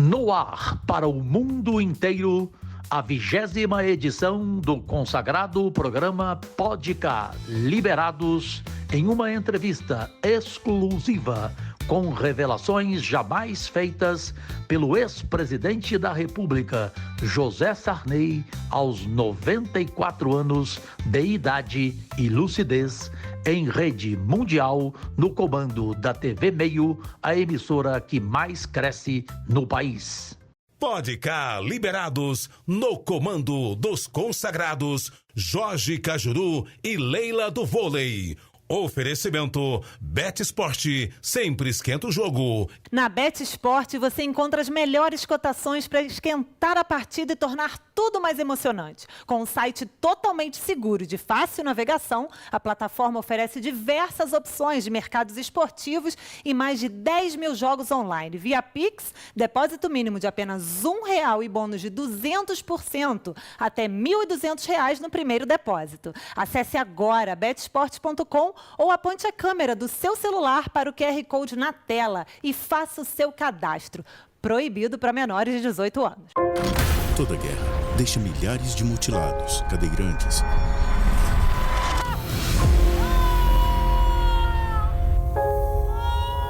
No ar para o mundo inteiro, a 20ª edição do consagrado programa Podcast Liberados, em uma entrevista exclusiva com revelações jamais feitas pelo ex-presidente da República, José Sarney, aos 94 anos de idade e lucidez, em rede mundial, no comando da TV Meio, a emissora que mais cresce no país. Podcast Liberados, no comando dos consagrados Jorge Cajuru e Leila do Vôlei. Oferecimento Bet Sport, sempre esquenta o jogo. Na Bet Sport você encontra as melhores cotações para esquentar a partida e tornar tudo mais emocionante. Com um site totalmente seguro e de fácil navegação, a plataforma oferece diversas opções de mercados esportivos e mais de 10 mil jogos online. Via Pix, depósito mínimo de apenas R$1 e bônus de 200% até R$1.200 no primeiro depósito. Acesse agora betsport.com ou aponte a câmera do seu celular para o QR Code na tela e faça o seu cadastro. Proibido para menores de 18 anos. Toda guerra deixa milhares de mutilados, cadeirantes.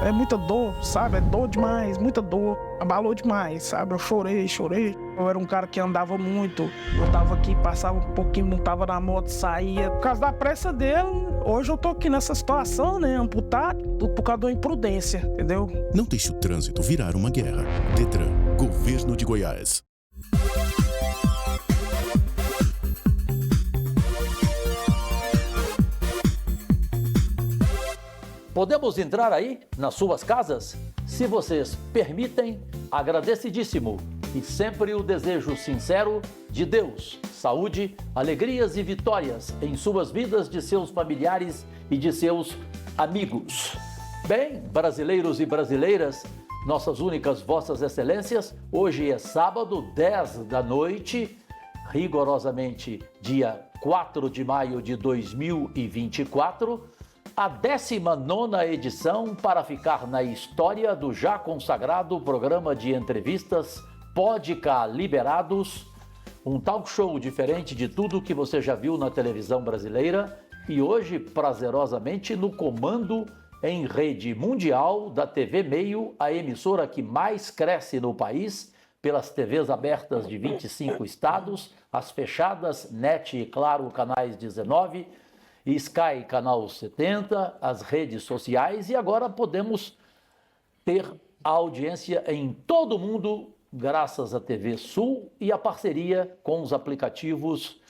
É muita dor, sabe? É dor demais, muita dor. Abalou demais, sabe? Eu chorei. Eu era um cara que andava muito. Eu tava aqui, passava um pouquinho, montava na moto, saía. Por causa da pressa dele, hoje eu tô aqui nessa situação, né? Amputado, tudo por causa da imprudência, entendeu? Não deixe o trânsito virar uma guerra. Detran, Governo de Goiás. Podemos entrar aí, nas suas casas? Se vocês permitem, agradecidíssimo. E sempre o desejo sincero de Deus, saúde, alegrias e vitórias em suas vidas, de seus familiares e de seus amigos. Bem, brasileiros e brasileiras, nossas únicas vossas excelências, hoje é sábado, 10 da noite, rigorosamente dia 4 de maio de 2024, a 19ª edição para ficar na história do já consagrado programa de entrevistas Podcast Liberados, um talk show diferente de tudo que você já viu na televisão brasileira e hoje prazerosamente no comando em rede mundial da TV Meio, a emissora que mais cresce no país, pelas TVs abertas de 25 estados, as fechadas, NET e Claro, canais 19, e Sky, canal 70, as redes sociais, e agora podemos ter a audiência em todo o mundo, graças à TV Sul e a parceria com os aplicativos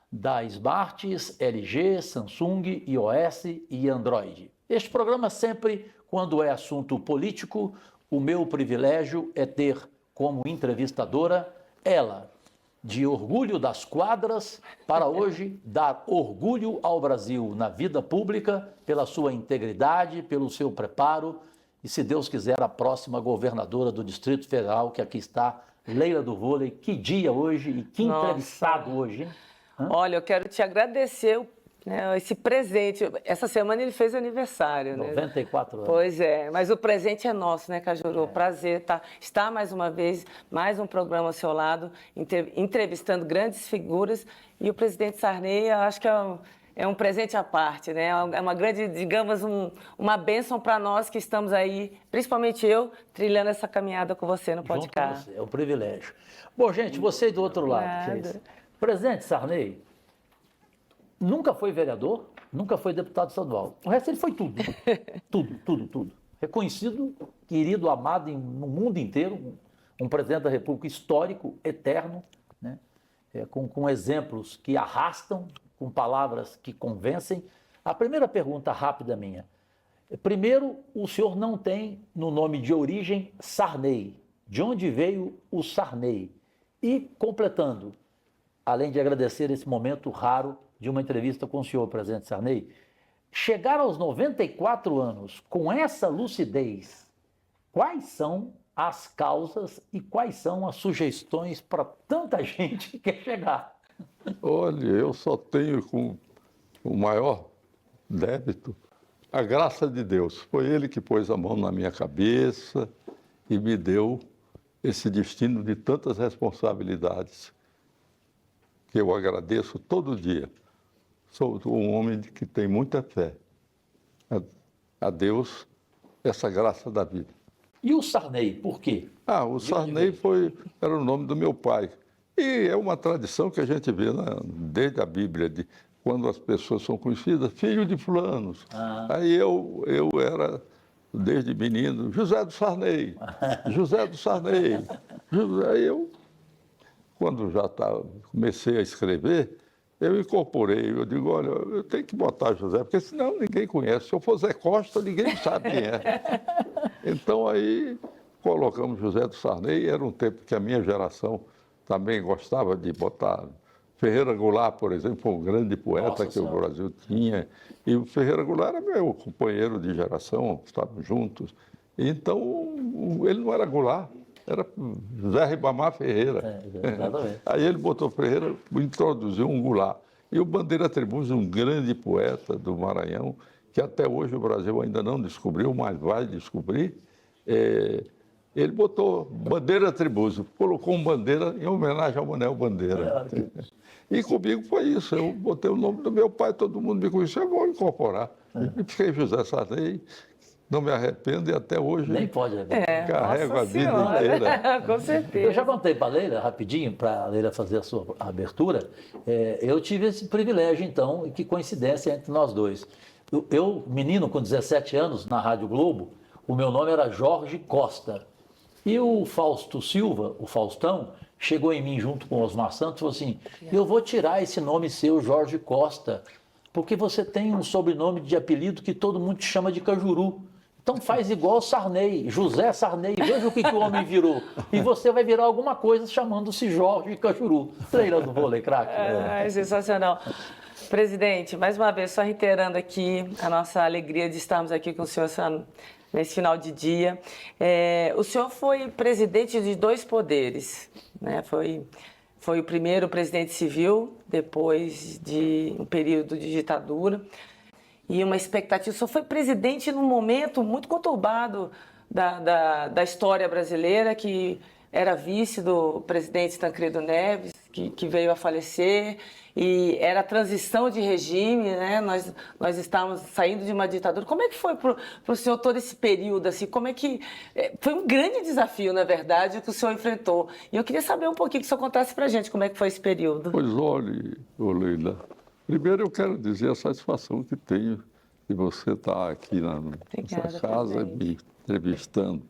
da Smarts, LG, Samsung, iOS e Android. Este programa sempre, quando é assunto político, o meu privilégio é ter como entrevistadora ela, de orgulho das quadras, para hoje dar orgulho ao Brasil na vida pública, pela sua integridade, pelo seu preparo, e se Deus quiser, a próxima governadora do Distrito Federal, que aqui está, Leila do Vôlei. Que dia hoje e que entrevistado hoje, hein? Olha, eu quero te agradecer esse presente. Essa semana ele fez aniversário, 94 anos. Pois é, mas o presente é nosso, né, Cajuru? Prazer estar mais uma vez, mais um programa ao seu lado, entrevistando grandes figuras. E o presidente Sarney, eu acho que é um presente à parte, né? É uma grande, digamos, uma bênção para nós que estamos aí, principalmente eu, trilhando essa caminhada com você no podcast. É um privilégio. Bom, gente, você do outro lado. Presidente Sarney nunca foi vereador, nunca foi deputado estadual. O resto ele foi tudo. Tudo. Reconhecido, querido, amado no mundo inteiro, um presidente da República histórico, eterno, né? Com exemplos que arrastam, com palavras que convencem. A primeira pergunta rápida minha. Primeiro, o senhor não tem no nome de origem Sarney. De onde veio o Sarney? E completando, além de agradecer esse momento raro de uma entrevista com o senhor, presidente Sarney, chegar aos 94 anos com essa lucidez, quais são as causas e quais são as sugestões para tanta gente que quer chegar? Olha, eu só tenho com o maior débito a graça de Deus. Foi Ele que pôs a mão na minha cabeça e me deu esse destino de tantas responsabilidades, que eu agradeço todo dia. Sou um homem que tem muita fé a Deus, essa graça da vida. E o Sarney, por quê? O Sarney era o nome do meu pai. E é uma tradição que a gente vê desde a Bíblia, de quando as pessoas são conhecidas, filho de fulanos. Aí eu era, desde menino, José do Sarney, José do Sarney. Aí eu, quando já comecei a escrever, eu incorporei, eu digo, olha, eu tenho que botar José, porque senão ninguém conhece. Se eu for Zé Costa, ninguém sabe quem é. Então aí colocamos José do Sarney, era um tempo que a minha geração também gostava de botar. Ferreira Goulart, por exemplo, foi um grande poeta que o Brasil tinha. E o Ferreira Goulart era meu companheiro de geração, estávamos juntos. Então, ele não era Goulart, era José Ribamar Ferreira. Exatamente. Aí ele botou Ferreira, introduziu um Goulart. E o Bandeira Tribuzzi, um grande poeta do Maranhão, que até hoje o Brasil ainda não descobriu, mas vai descobrir. Ele botou Bandeira Tribuzzi, colocou um Bandeira em homenagem ao Manuel Bandeira. E comigo foi isso, eu botei o nome do meu pai, todo mundo me conhecia, eu vou incorporar. E fiquei José Sarney, não me arrependo e até hoje Nem pode arrepender. carrego a vida inteira. Com certeza. Eu já contei para a Leila, rapidinho, para a Leila fazer a sua abertura. Eu tive esse privilégio, então, e que coincidência entre nós dois. Eu, menino com 17 anos, na Rádio Globo, o meu nome era Jorge Costa. E o Fausto Silva, o Faustão, chegou em mim junto com o Osmar Santos e falou assim, eu vou tirar esse nome seu, Jorge Costa, porque você tem um sobrenome de apelido que todo mundo te chama de Cajuru. Então faz igual Sarney, José Sarney, veja o que o homem virou. E você vai virar alguma coisa chamando-se Jorge Cajuru. Leila do vôlei, craque. Sensacional. Presidente, mais uma vez, só reiterando aqui a nossa alegria de estarmos aqui com o senhor nesse final de dia. O senhor foi presidente de 2 poderes, né? Foi o primeiro presidente civil, depois de um período de ditadura. E uma expectativa, o senhor foi presidente num momento muito conturbado da história brasileira, que era vice do presidente Tancredo Neves, que veio a falecer, e era a transição de regime, né? Nós estávamos saindo de uma ditadura. Como é que foi para o senhor todo esse período? Assim, como é que... Foi um grande desafio, na verdade, que o senhor enfrentou. E eu queria saber um pouquinho, que o senhor contasse para a gente como é que foi esse período. Pois olhe, Leila, primeiro eu quero dizer a satisfação que tenho de você estar aqui na nossa casa me entrevistando.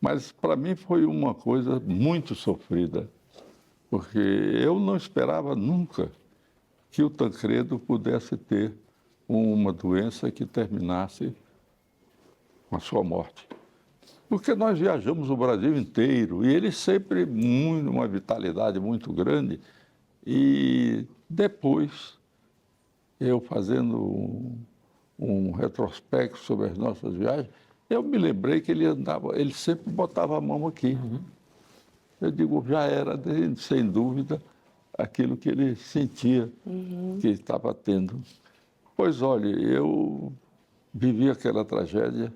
Mas para mim foi uma coisa muito sofrida, porque eu não esperava nunca que o Tancredo pudesse ter uma doença que terminasse com a sua morte. Porque nós viajamos o Brasil inteiro e ele sempre uma vitalidade muito grande. E depois, eu fazendo um retrospecto sobre as nossas viagens, eu me lembrei que ele sempre botava a mão aqui. Eu digo, já era, sem dúvida, aquilo que ele sentia que estava tendo. Pois olha, eu vivi aquela tragédia.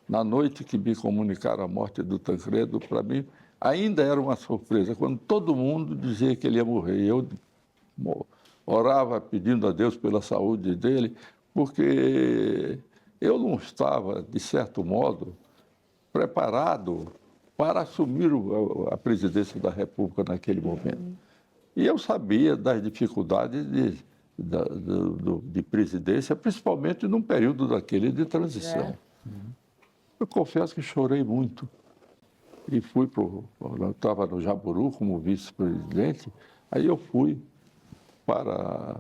Na noite que me comunicaram a morte do Tancredo, para mim, ainda era uma surpresa, quando todo mundo dizia que ele ia morrer. Eu orava pedindo a Deus pela saúde dele, porque eu não estava, de certo modo, preparado para assumir a presidência da República naquele momento. E eu sabia das dificuldades de presidência, principalmente num período daquele de transição. Eu confesso que chorei muito. E fui eu estava no Jaburu como vice-presidente, aí eu fui para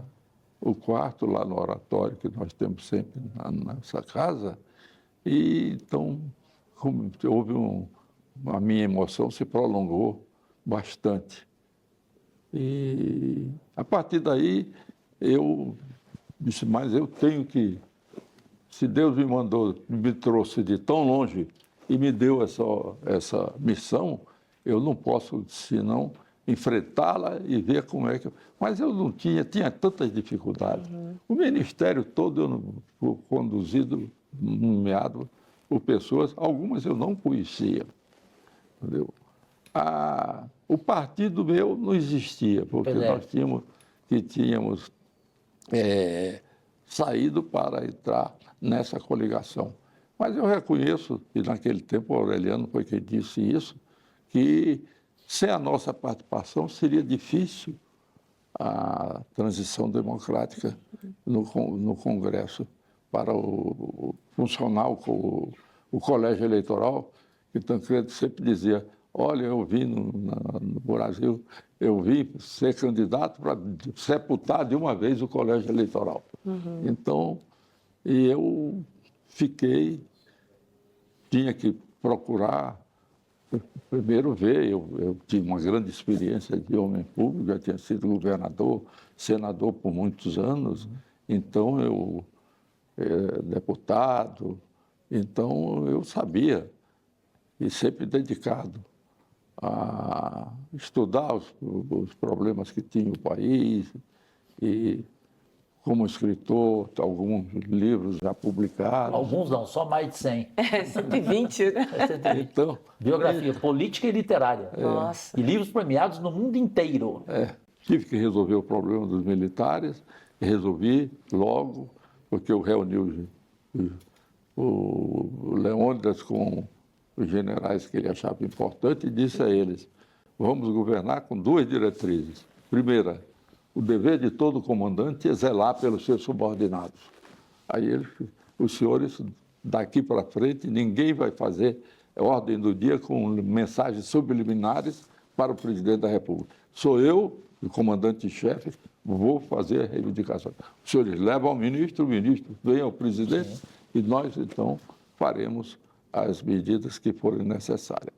o quarto lá no oratório que nós temos sempre na nossa casa, e então houve a minha emoção se prolongou bastante. E a partir daí eu disse, mas eu tenho que, se Deus me trouxe de tão longe e me deu essa missão, eu não posso senão enfrentá-la e ver como é que... Mas eu não tinha tantas dificuldades. O ministério todo eu conduzido, nomeado por pessoas, algumas eu não conhecia, entendeu? o partido meu não existia, porque nós tínhamos saído para entrar nessa coligação. Mas eu reconheço, e naquele tempo o Aureliano foi quem disse isso, que sem a nossa participação seria difícil a transição democrática no Congresso para funcionar o colégio eleitoral, que Tancredo sempre dizia, olha, eu vim no Brasil, eu vim ser candidato para sepultar de uma vez o colégio eleitoral. Então, eu tinha que procurar, primeiro ver, eu tinha uma grande experiência de homem público, já tinha sido governador, senador por muitos anos, então deputado, então eu sabia, e sempre dedicado a estudar os problemas que tinha o país, e como escritor, alguns livros já publicados. Alguns não, só mais de 100. 120, né? 120. Então, Biografia política e literária. Nossa. E livros premiados no mundo inteiro. Tive que resolver o problema dos militares, e resolvi logo, porque eu reuni o Leônidas com os generais que ele achava importante e disse a eles, vamos governar com duas diretrizes. Primeira, o dever de todo comandante é zelar pelos seus subordinados. Aí os senhores, daqui para frente, ninguém vai fazer ordem do dia com mensagens subliminares para o presidente da República. Sou eu, o comandante-chefe, vou fazer a reivindicação. Os senhores levam ao ministro, o ministro vem ao presidente e nós, então, faremos as medidas que forem necessárias.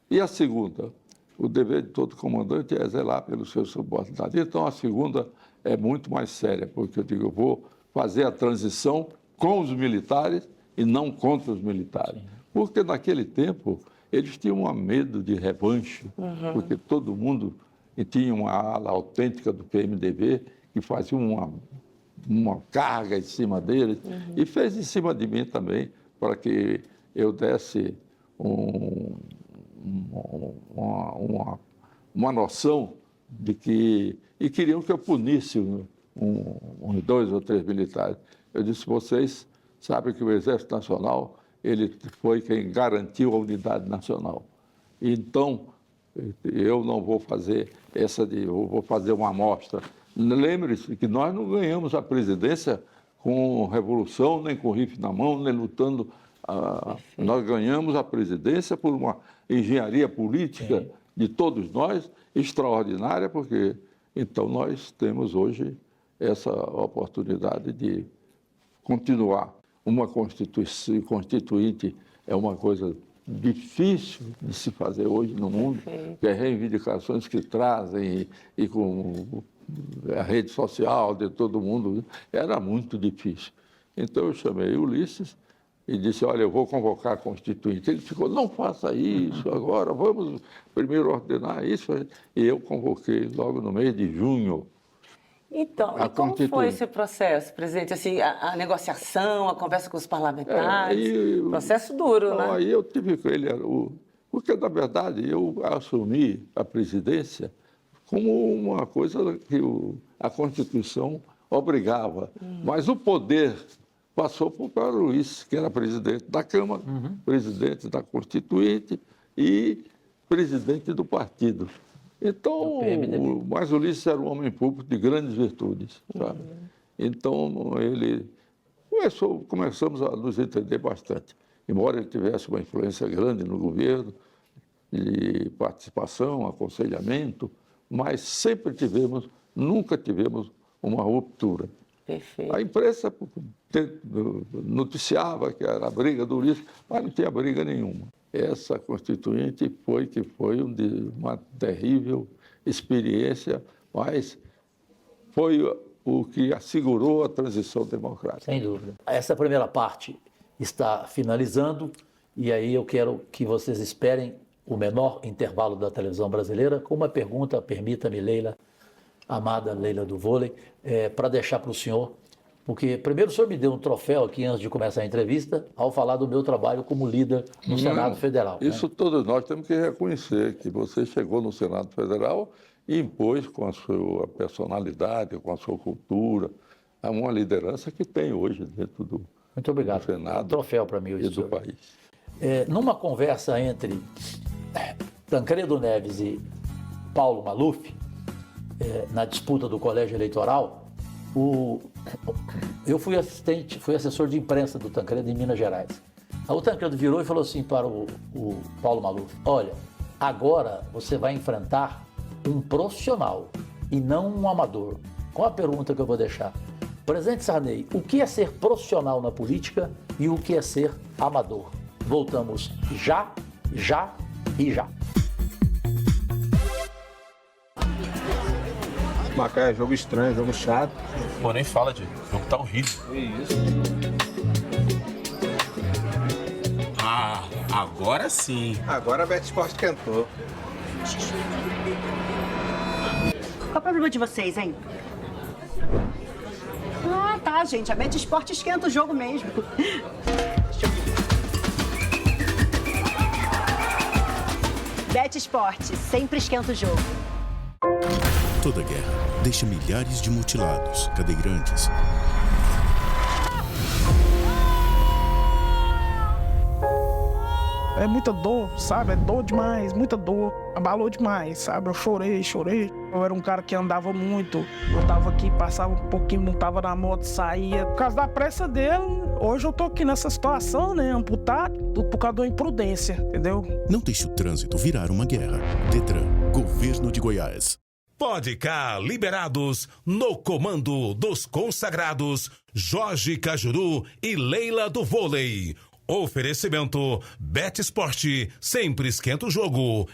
E a segunda, o dever de todo comandante é zelar pelos seus subordinados. Então, a segunda é muito mais séria, porque eu digo, eu vou fazer a transição com os militares e não contra os militares. Porque naquele tempo eles tinham medo de revanche, porque todo mundo tinha uma ala autêntica do PMDB que fazia uma carga em cima deles e fez em cima de mim também para que eu desse uma noção de que... E queriam que eu punisse uns 2 ou 3 militares. Eu disse, vocês sabem que o Exército Nacional ele foi quem garantiu a unidade nacional. Então, eu não vou fazer eu vou fazer uma amostra. Lembre-se que nós não ganhamos a presidência com revolução, nem com rifle na mão, nem lutando. Nós ganhamos a presidência por uma engenharia política de todos nós, extraordinária, porque então nós temos hoje essa oportunidade de continuar. Uma constituinte é uma coisa difícil de se fazer hoje no mundo, que as reivindicações que trazem e com a rede social de todo mundo, era muito difícil. Então eu chamei Ulisses e disse, olha, eu vou convocar a Constituinte. Ele ficou, não faça isso agora, vamos primeiro ordenar isso. E eu convoquei logo no mês de junho. Então, e como foi esse processo, presidente? Assim, a negociação, a conversa com os parlamentares, processo duro, né? Aí eu tive com ele, porque, na verdade, eu assumi a presidência como uma coisa que a Constituição obrigava. Mas o poder passou para o Paulo Luiz, que era presidente da Câmara, presidente da Constituinte e presidente do partido. Então, mas o Ulisses era um homem público de grandes virtudes, sabe? Então, começamos a nos entender bastante. Embora ele tivesse uma influência grande no governo, de participação, aconselhamento, mas nunca tivemos uma ruptura. Perfeito. A imprensa noticiava que era a briga do Ulisses, mas não tinha briga nenhuma. Essa Constituinte foi uma terrível experiência, mas foi o que assegurou a transição democrática. Sem dúvida. Essa primeira parte está finalizando e aí eu quero que vocês esperem o menor intervalo da televisão brasileira com uma pergunta, permita-me, Leila, amada Leila do vôlei, para deixar para o senhor Porque primeiro o senhor me deu um troféu aqui antes de começar a entrevista, ao falar do meu trabalho como líder no Senado Federal. Isso todos nós temos que reconhecer, que você chegou no Senado Federal e impôs com a sua personalidade, com a sua cultura, uma liderança que tem hoje dentro do Muito obrigado. do Senado, um troféu para mim hoje, e do país. Numa conversa entre Tancredo Neves e Paulo Maluf, na disputa do colégio eleitoral, eu fui assessor de imprensa do Tancredo em Minas Gerais. Aí o Tancredo virou e falou assim para o Paulo Maluf: olha, agora você vai enfrentar um profissional e não um amador. Qual a pergunta que eu vou deixar? Presidente Sarney, o que é ser profissional na política e o que é ser amador? Voltamos já e já. Macaé, jogo estranho, jogo chato. Pô, nem fala, Diego. O jogo tá horrível. Que isso? Ah, agora sim. Agora a BetSport cantou. Qual é o problema de vocês, hein? Ah, tá, gente. A BetSport esquenta o jogo mesmo. BetSport sempre esquenta o jogo. Toda guerra deixa milhares de mutilados, cadeirantes. É muita dor, sabe? É dor demais, muita dor. Abalou demais, sabe? Eu chorei. Eu era um cara que andava muito. Eu tava aqui, passava um pouquinho, montava na moto, saía. Por causa da pressa dele, hoje eu tô aqui nessa situação, né? Amputado por causa da imprudência, entendeu? Não deixe o trânsito virar uma guerra. Detran, Governo de Goiás. Pode cá, liberados no comando dos consagrados Jorge Cajuru e Leila do Vôlei. Oferecimento BetSport, sempre esquenta o jogo.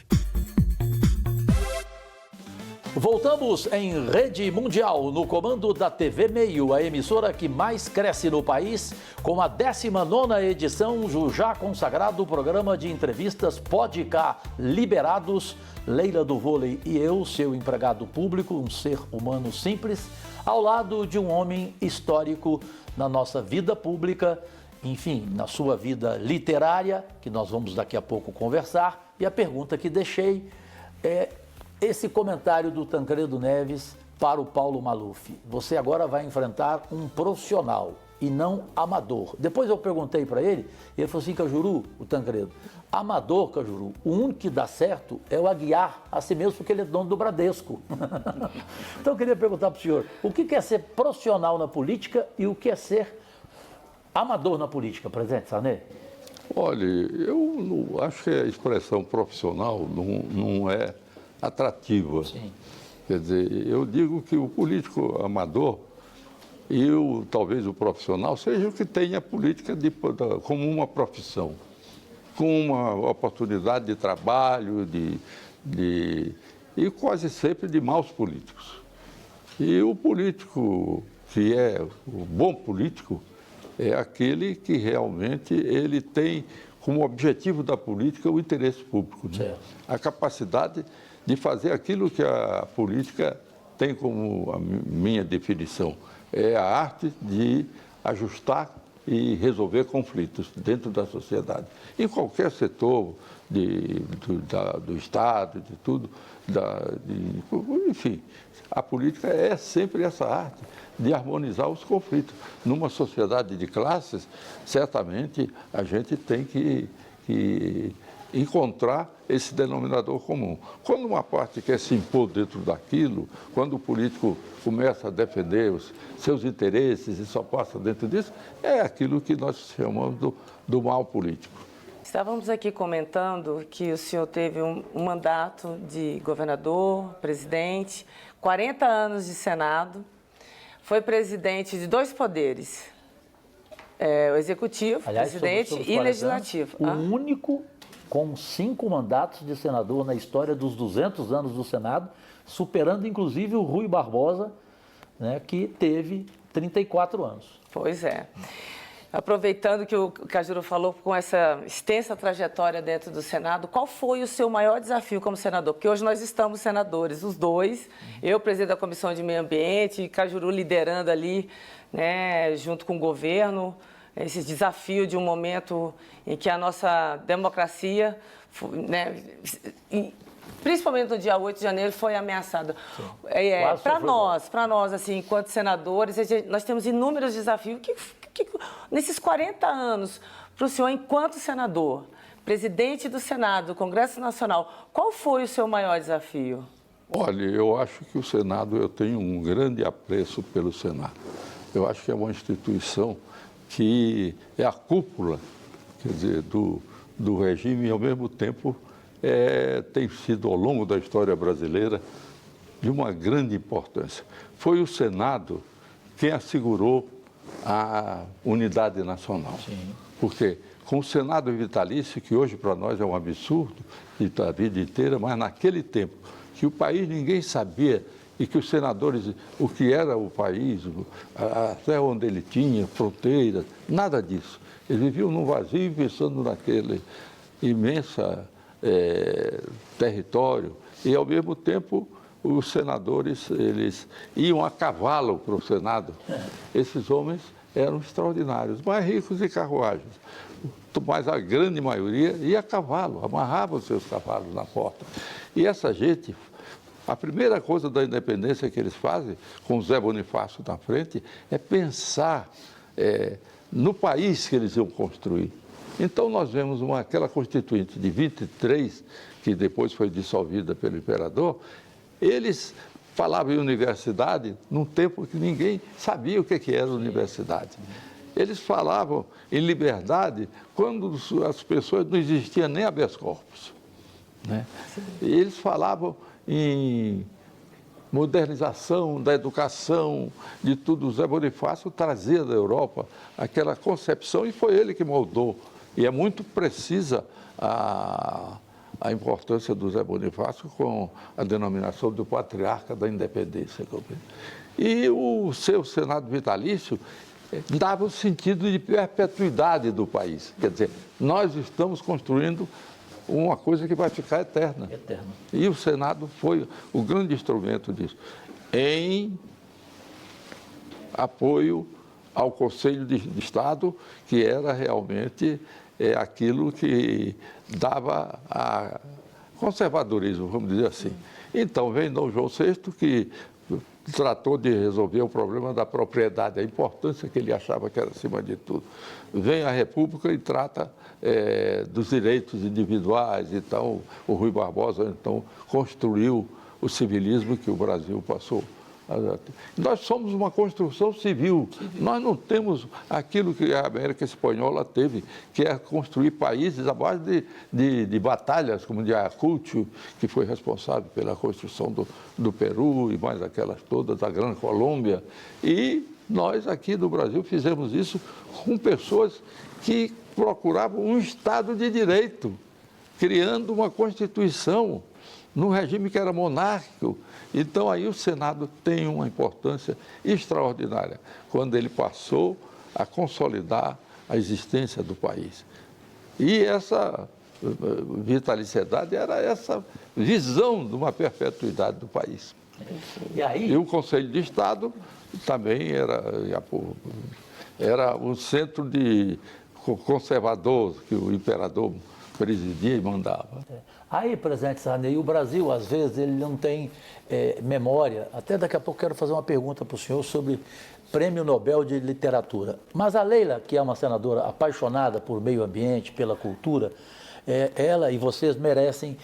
Voltamos em rede mundial, no comando da TV Meio, a emissora que mais cresce no país, com a 19ª edição do já consagrado programa de entrevistas Pode cá, liberados. Leila do Vôlei e eu, seu empregado público, um ser humano simples, ao lado de um homem histórico na nossa vida pública, enfim, na sua vida literária, que nós vamos daqui a pouco conversar. E a pergunta que deixei é esse comentário do Tancredo Neves para o Paulo Maluf. Você agora vai enfrentar um profissional e não amador. Depois eu perguntei para ele, e ele falou assim: Cajuru, o Tancredo, amador, Cajuru, o único que dá certo é o Aguiar a si mesmo, porque ele é dono do Bradesco. Então eu queria perguntar para o senhor, o que é ser profissional na política e o que é ser amador na política, presidente Sarney? Olha, eu não, acho que a expressão profissional não é atrativa. Sim. Quer dizer, eu digo que o político amador e talvez o profissional seja o que tem a política como uma profissão, com uma oportunidade de trabalho e quase sempre de maus políticos. E o político que é o bom político é aquele que realmente ele tem como objetivo da política o interesse público, né? A capacidade de fazer aquilo que a política tem como a minha definição, é a arte de ajustar e resolver conflitos dentro da sociedade. Em qualquer setor do Estado, de tudo, enfim, a política é sempre essa arte de harmonizar os conflitos. Numa sociedade de classes, certamente a gente tem que encontrar esse denominador comum. Quando uma parte quer se impor dentro daquilo, quando o político começa a defender os seus interesses e só passa dentro disso, é aquilo que nós chamamos do mal político. Estávamos aqui comentando que o senhor teve um mandato de governador, presidente, 40 anos de Senado, foi presidente de 2 poderes, o executivo, aliás, presidente e legislativo. O único com 5 mandatos de senador na história dos 200 anos do Senado, superando inclusive o Rui Barbosa, né, que teve 34 anos. Pois é. Aproveitando que o Cajuru falou com essa extensa trajetória dentro do Senado, qual foi o seu maior desafio como senador? Porque hoje nós estamos senadores, os dois, eu presidente da Comissão de Meio Ambiente e Cajuru liderando ali né, junto com o governo, esse desafio de um momento em que a nossa democracia, né, principalmente no dia 8 de janeiro, foi ameaçada. Para nós, assim, enquanto senadores, nós temos inúmeros desafios. Nesses 40 anos, para o senhor, enquanto senador, presidente do Senado, do Congresso Nacional, qual foi o seu maior desafio? Olha, eu acho que o Senado, eu tenho um grande apreço pelo Senado. Eu acho que é uma instituição que é a cúpula, quer dizer, do regime e, ao mesmo tempo, tem sido, ao longo da história brasileira, de uma grande importância. Foi o Senado quem assegurou a unidade nacional. Sim. Porque com o Senado vitalício, que hoje para nós é um absurdo, e a vida inteira, mas naquele tempo, que o país ninguém sabia e que os senadores, o que era o país, até onde ele tinha, fronteiras, nada disso. Eles viviam num vazio pensando naquele imenso território e, ao mesmo tempo, os senadores, eles iam a cavalo para o Senado. Esses homens eram extraordinários, mais ricos de carruagens, mas a grande maioria ia a cavalo, amarravam seus cavalos na porta. E essa gente, a primeira coisa da independência que eles fazem, com o Zé Bonifácio na frente, é pensar no país que eles iam construir. Então, nós vemos aquela Constituinte de 23, que depois foi dissolvida pelo imperador, eles falavam em universidade num tempo que ninguém sabia o que era universidade. Eles falavam em liberdade quando as pessoas não existiam nem habeas corpus, né? E eles falavam em modernização da educação, de tudo. O Zé Bonifácio trazia da Europa aquela concepção e foi ele que moldou. E é muito precisa a importância do Zé Bonifácio com a denominação do patriarca da independência. E o seu Senado vitalício dava o sentido de perpetuidade do país. Quer dizer, nós estamos construindo uma coisa que vai ficar eterna. E o Senado foi o grande instrumento disso, em apoio ao Conselho de Estado, que era realmente aquilo que dava a conservadorismo, vamos dizer assim. Então, vem Dom João VI, que tratou de resolver o problema da propriedade, a importância que ele achava que era acima de tudo. Vem a República e trata dos direitos individuais. Então, o Rui Barbosa, então, construiu o civilismo que o Brasil passou. Nós somos uma construção civil. Nós não temos aquilo que a América Espanhola teve, que é construir países à base de batalhas, como de Ayacucho, que foi responsável pela construção do Peru e mais aquelas todas, da Grande Colômbia. E nós aqui no Brasil fizemos isso com pessoas que procuravam um Estado de Direito, criando uma Constituição num regime que era monárquico. Então, aí o Senado tem uma importância extraordinária, quando ele passou a consolidar a existência do país. E essa vitaliciedade era essa visão de uma perpetuidade do país. E o Conselho de Estado também era um centro de conservador que o imperador presidia e mandava. Aí, presidente Sarney, o Brasil, às vezes, ele não tem memória. Até daqui a pouco quero fazer uma pergunta para o senhor sobre Prêmio Nobel de Literatura. Mas a Leila, que é uma senadora apaixonada por meio ambiente, pela cultura, ela e vocês merecem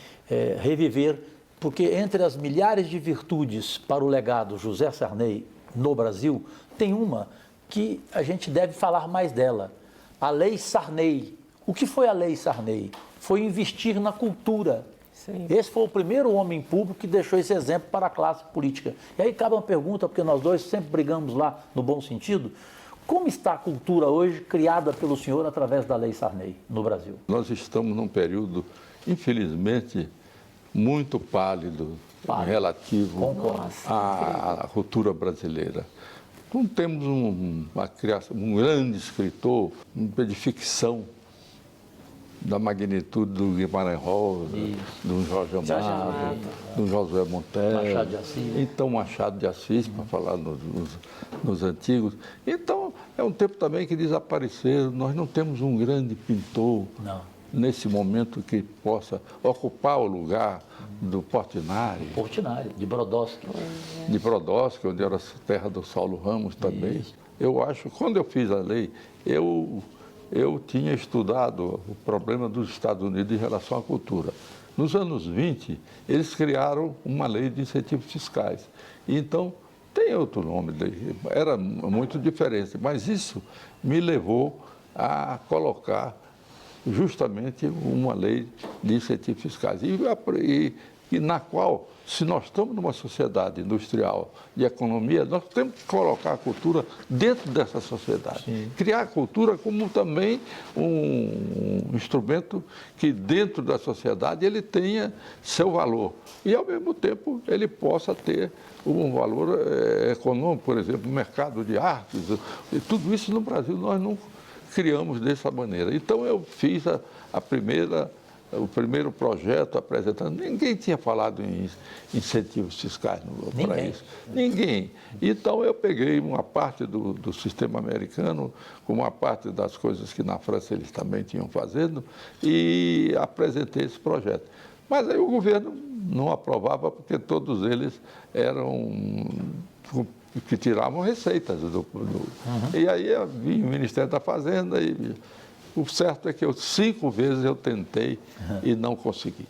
reviver, porque entre as milhares de virtudes para o legado José Sarney no Brasil, tem uma que a gente deve falar mais dela, a Lei Sarney. O que foi a Lei Sarney? Foi investir na cultura. Sim. Esse foi o primeiro homem público que deixou esse exemplo para a classe política. E aí cabe uma pergunta, porque nós dois sempre brigamos lá no bom sentido. Como está a cultura hoje criada pelo senhor através da Lei Sarney no Brasil? Nós estamos num período, infelizmente, muito pálido. Relativo à cultura brasileira. Não temos uma criação, um grande escritor de ficção da magnitude do Guimarães Rosa, do Jorge Amado, do Josué Monteiro. Machado de Assis. Então, Machado de Assis, para falar nos antigos. Então, é um tempo também que desapareceram. Nós não temos um grande pintor nesse momento que possa ocupar o lugar do Portinari. Portinari, de Brodowski. De Brodowski, onde era a terra do Saulo Ramos também. Eu acho, quando eu fiz a lei, eu tinha estudado o problema dos Estados Unidos em relação à cultura. Nos anos 20, eles criaram uma lei de incentivos fiscais. Então, tem outro nome, era muito diferente, mas isso me levou a colocar justamente uma lei de incentivos fiscais. E na qual, se nós estamos numa sociedade industrial de economia, nós temos que colocar a cultura dentro dessa sociedade. Sim. Criar a cultura como também um instrumento que dentro da sociedade ele tenha seu valor. E ao mesmo tempo ele possa ter um valor econômico, por exemplo, o mercado de artes. E tudo isso no Brasil nós não criamos dessa maneira. Então eu fiz o primeiro projeto apresentando. Ninguém tinha falado em incentivos fiscais para isso. Ninguém. Então eu peguei uma parte do sistema americano, com uma parte das coisas que na França eles também tinham fazendo, e apresentei esse projeto. Mas aí o governo não aprovava porque todos eles eram que tiravam receitas E aí eu vim o Ministério da Fazenda e o certo é que 5 vezes eu tentei e não consegui.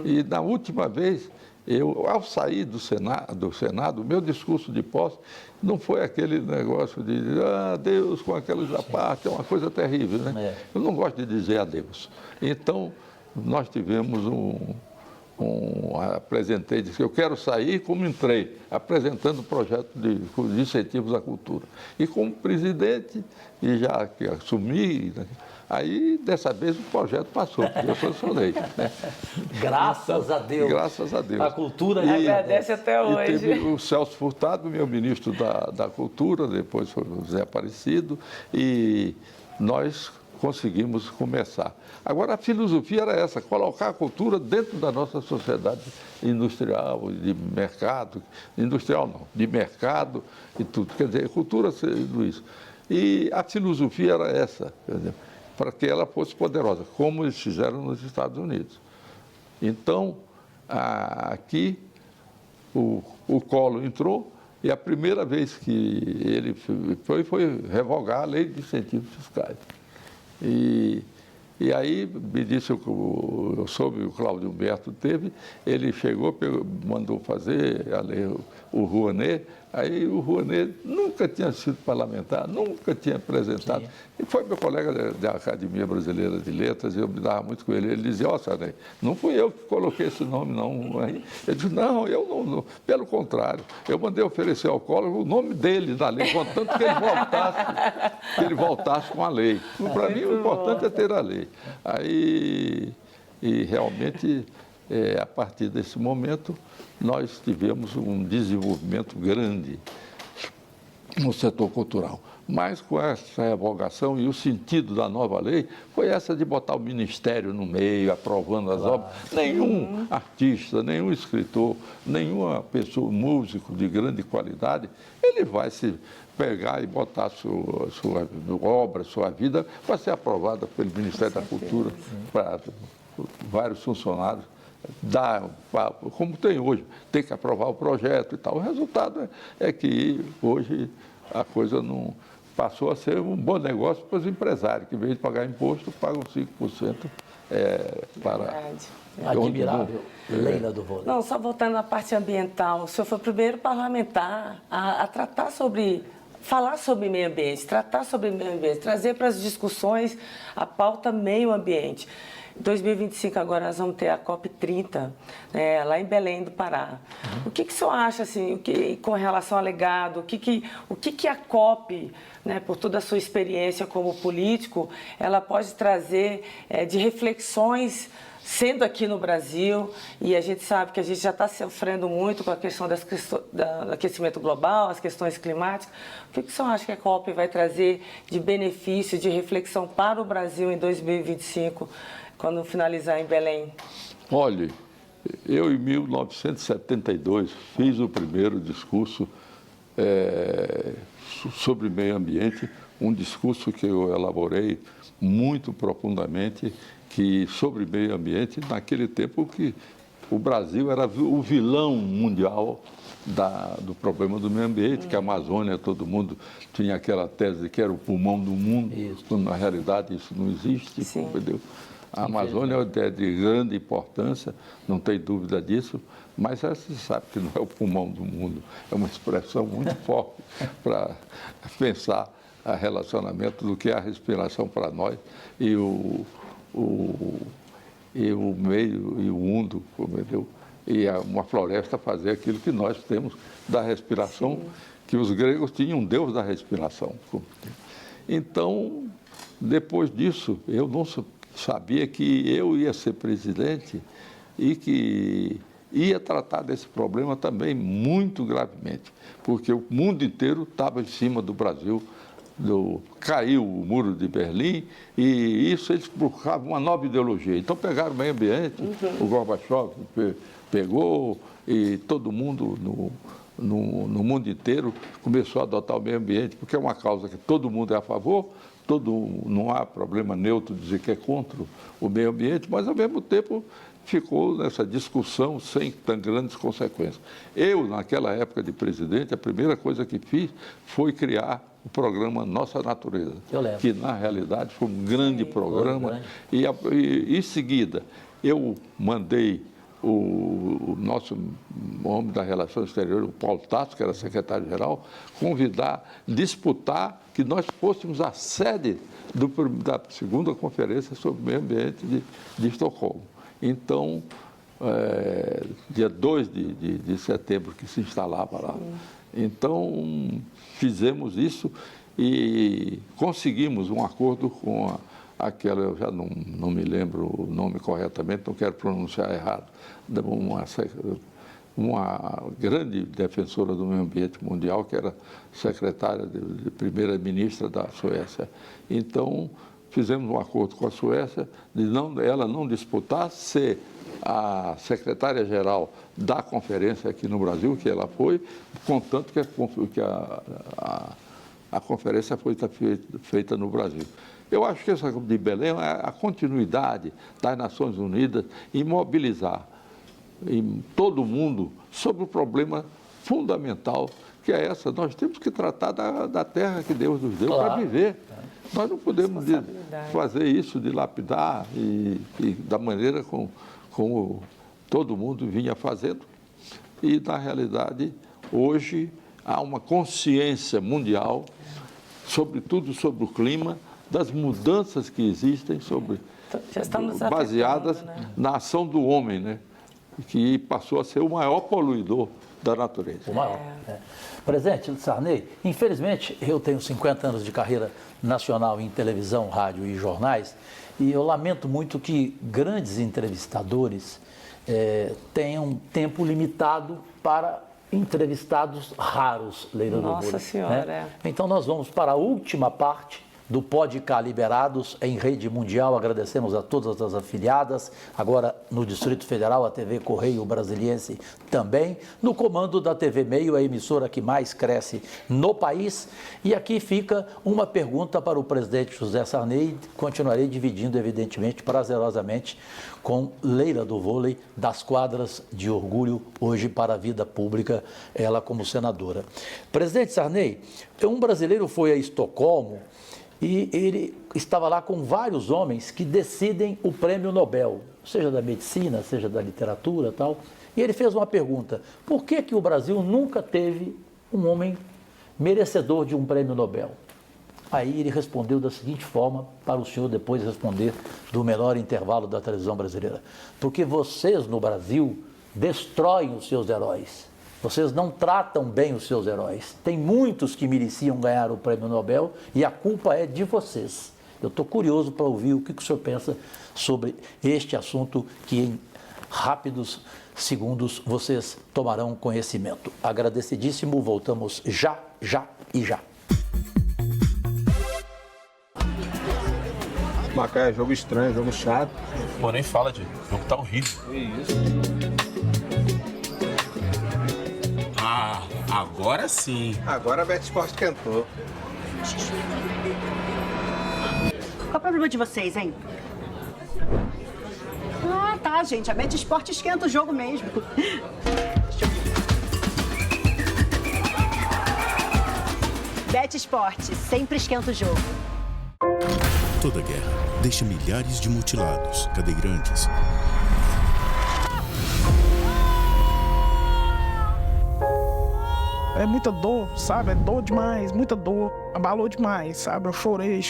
E na última vez, ao sair do Senado, o meu discurso de posse não foi aquele negócio de adeus com aqueles da parte, é uma coisa terrível, né? Eu não gosto de dizer adeus. Então, nós tivemos apresentei, disse que eu quero sair como entrei, apresentando o projeto de incentivos à cultura. E como presidente, e já que assumi, aí dessa vez o projeto passou, porque eu sancionei. Né? Graças a Deus. Graças a Deus. A cultura agradece até hoje. E teve o Celso Furtado, meu ministro da Cultura, depois foi o Zé Aparecido, e nós conseguimos começar. Agora, a filosofia era essa, colocar a cultura dentro da nossa sociedade industrial, de mercado, industrial não, de mercado e tudo. Quer dizer, cultura tudo isso. E a filosofia era essa, para que ela fosse poderosa, como eles fizeram nos Estados Unidos. Então, aqui, o Collor entrou e a primeira vez que ele foi revogar a lei de incentivos fiscais. E aí me disse, eu soube, o Cláudio Humberto teve, ele chegou, mandou fazer a lei, o Rouanet, aí o Rouanet nunca tinha sido parlamentar, nunca tinha apresentado. Sim. E foi meu colega da Academia Brasileira de Letras, eu me dava muito com ele. Ele dizia, Sarney, não fui eu que coloquei esse nome, não. Aí, ele disse, não, eu não, pelo contrário, eu mandei oferecer ao Collor o nome dele na lei, contanto que ele voltasse com a lei. Para mim, o importante é ter a lei. Aí, e realmente, a partir desse momento, nós tivemos um desenvolvimento grande no setor cultural. Mas com essa revogação e o sentido da nova lei foi essa de botar o ministério no meio, aprovando as obras. Nenhum artista, nenhum escritor, nenhuma pessoa, músico de grande qualidade, ele vai se pegar e botar sua obra, sua vida, para ser aprovada pelo Ministério da Cultura para vários funcionários. Como tem hoje, tem que aprovar o projeto e tal. O resultado é que hoje a coisa não passou a ser um bom negócio para os empresários, que em vez de pagar imposto, pagam 5% para... Admirável, Leila do Vôlei. Não, só voltando à parte ambiental, o senhor foi o primeiro parlamentar a tratar sobre... falar sobre meio ambiente, tratar sobre meio ambiente, trazer para as discussões a pauta meio ambiente. Em 2025 agora nós vamos ter a COP30, lá em Belém do Pará. O que o senhor acha, assim, com relação ao legado, o que a COP, né, por toda a sua experiência como político, ela pode trazer de reflexões, sendo aqui no Brasil, e a gente sabe que a gente já está sofrendo muito com a questão do aquecimento global, as questões climáticas. O que o senhor acha que a COP vai trazer de benefício, de reflexão para o Brasil em 2025, quando finalizar em Belém? Olha, eu em 1972 fiz o primeiro discurso sobre meio ambiente, um discurso que eu elaborei muito profundamente, que sobre meio ambiente, naquele tempo que o Brasil era o vilão mundial do problema do meio ambiente, que a Amazônia, todo mundo tinha aquela tese de que era o pulmão do mundo, quando na realidade isso não existe, entendeu? A Amazônia é de grande importância, não tem dúvida disso, mas você sabe que não é o pulmão do mundo, é uma expressão muito forte para pensar o relacionamento do que é a respiração para nós e o meio e o mundo, entendeu? E uma floresta fazer aquilo que nós temos da respiração, que os gregos tinham um deus da respiração. Então, depois disso, eu não sabia que eu ia ser presidente e que ia tratar desse problema também muito gravemente, porque o mundo inteiro estava em cima do Brasil. Caiu o muro de Berlim e isso eles procuravam uma nova ideologia. Então pegaram o meio ambiente, o Gorbachev pegou e todo mundo no mundo inteiro começou a adotar o meio ambiente, porque é uma causa que todo mundo é a favor, não há problema neutro dizer que é contra o meio ambiente, mas ao mesmo tempo ficou nessa discussão sem tão grandes consequências. Eu, naquela época de presidente, a primeira coisa que fiz foi criar o programa Nossa Natureza, que na realidade foi um grande programa. E em seguida, eu mandei o nosso homem da Relação Exterior, o Paulo Tasso, que era secretário-geral, disputar que nós fôssemos a sede da segunda conferência sobre o meio ambiente de Estocolmo. Então, dia 2 de setembro que se instalava lá. Então, fizemos isso e conseguimos um acordo com aquela, eu já não me lembro o nome corretamente, não quero pronunciar errado, uma grande defensora do meio ambiente mundial, que era secretária de primeira-ministra da Suécia. Então, fizemos um acordo com a Suécia de ela não disputar, ser a secretária-geral da conferência aqui no Brasil, que ela foi, contanto que a conferência foi feita no Brasil. Eu acho que essa de Belém é a continuidade das Nações Unidas em mobilizar em todo mundo sobre o problema fundamental, que é essa. Nós temos que tratar da terra que Deus nos deu para viver. Nós não podemos fazer isso, dilapidar e da maneira como todo mundo vinha fazendo. E, na realidade, hoje há uma consciência mundial, sobretudo sobre o clima, das mudanças que existem baseadas na ação do homem, né? Que passou a ser o maior poluidor da natureza. O maior. Presidente Sarney, infelizmente eu tenho 50 anos de carreira nacional em televisão, rádio e jornais, e eu lamento muito que grandes entrevistadores tenham tempo limitado para entrevistados raros, Leila do Vôlei. Nossa Senhora, né? Então nós vamos para a última parte do Podcast Liberados em rede mundial. Agradecemos a todas as afiliadas, agora no Distrito Federal, a TV Correio Brasiliense também, no comando da TV Meio, a emissora que mais cresce no país. E aqui fica uma pergunta para o presidente José Sarney, continuarei dividindo, evidentemente, prazerosamente, com Leila do Vôlei, das quadras de orgulho, hoje para a vida pública, ela como senadora. Presidente Sarney, um brasileiro foi a Estocolmo e ele estava lá com vários homens que decidem o prêmio Nobel, seja da medicina, seja da literatura e tal. E ele fez uma pergunta: por que o Brasil nunca teve um homem merecedor de um prêmio Nobel? Aí ele respondeu da seguinte forma, para o senhor depois responder do menor intervalo da televisão brasileira: porque vocês no Brasil destroem os seus heróis. Vocês não tratam bem os seus heróis. Tem muitos que mereciam ganhar o prêmio Nobel e a culpa é de vocês. Eu estou curioso para ouvir o que o senhor pensa sobre este assunto, que em rápidos segundos vocês tomarão conhecimento. Agradecidíssimo, voltamos já e já. Macaé, jogo estranho, jogo chato. Pô, nem fala, Diego. O jogo tá horrível. Que isso? Ah, agora sim. Agora a Bet Sport cantou. Qual é o problema de vocês, hein? Ah, tá, gente. A Bet Sport esquenta o jogo mesmo. Bet Sport sempre esquenta o jogo. Toda guerra deixa milhares de mutilados, cadeirantes. É muita dor, sabe? É dor demais, muita dor. Abalou demais, sabe? Eu chorei.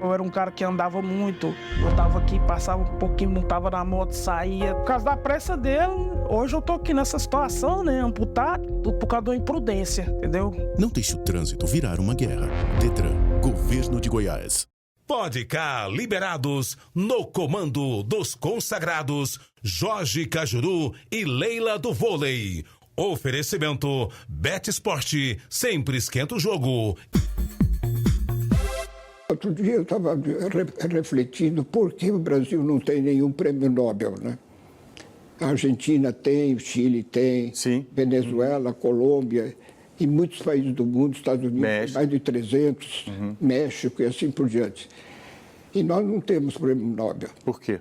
Eu era um cara que andava muito. Eu tava aqui, passava um pouquinho, montava na moto, saía. Por causa da pressa dele, hoje eu tô aqui nessa situação, né? Amputado, tudo por causa da imprudência, entendeu? Não deixe o trânsito virar uma guerra. Detran, Governo de Goiás. Pode cá liberados no comando dos consagrados Jorge Cajuru e Leila do Vôlei. Oferecimento Bet Sport, sempre esquenta o jogo. Outro dia eu estava refletindo por que o Brasil não tem nenhum prêmio Nobel, né? A Argentina tem, o Chile tem, sim. Venezuela, Colômbia e muitos países do mundo, Estados Unidos, México. Mais de 300, México e assim por diante. E nós não temos prêmio Nobel. Por quê?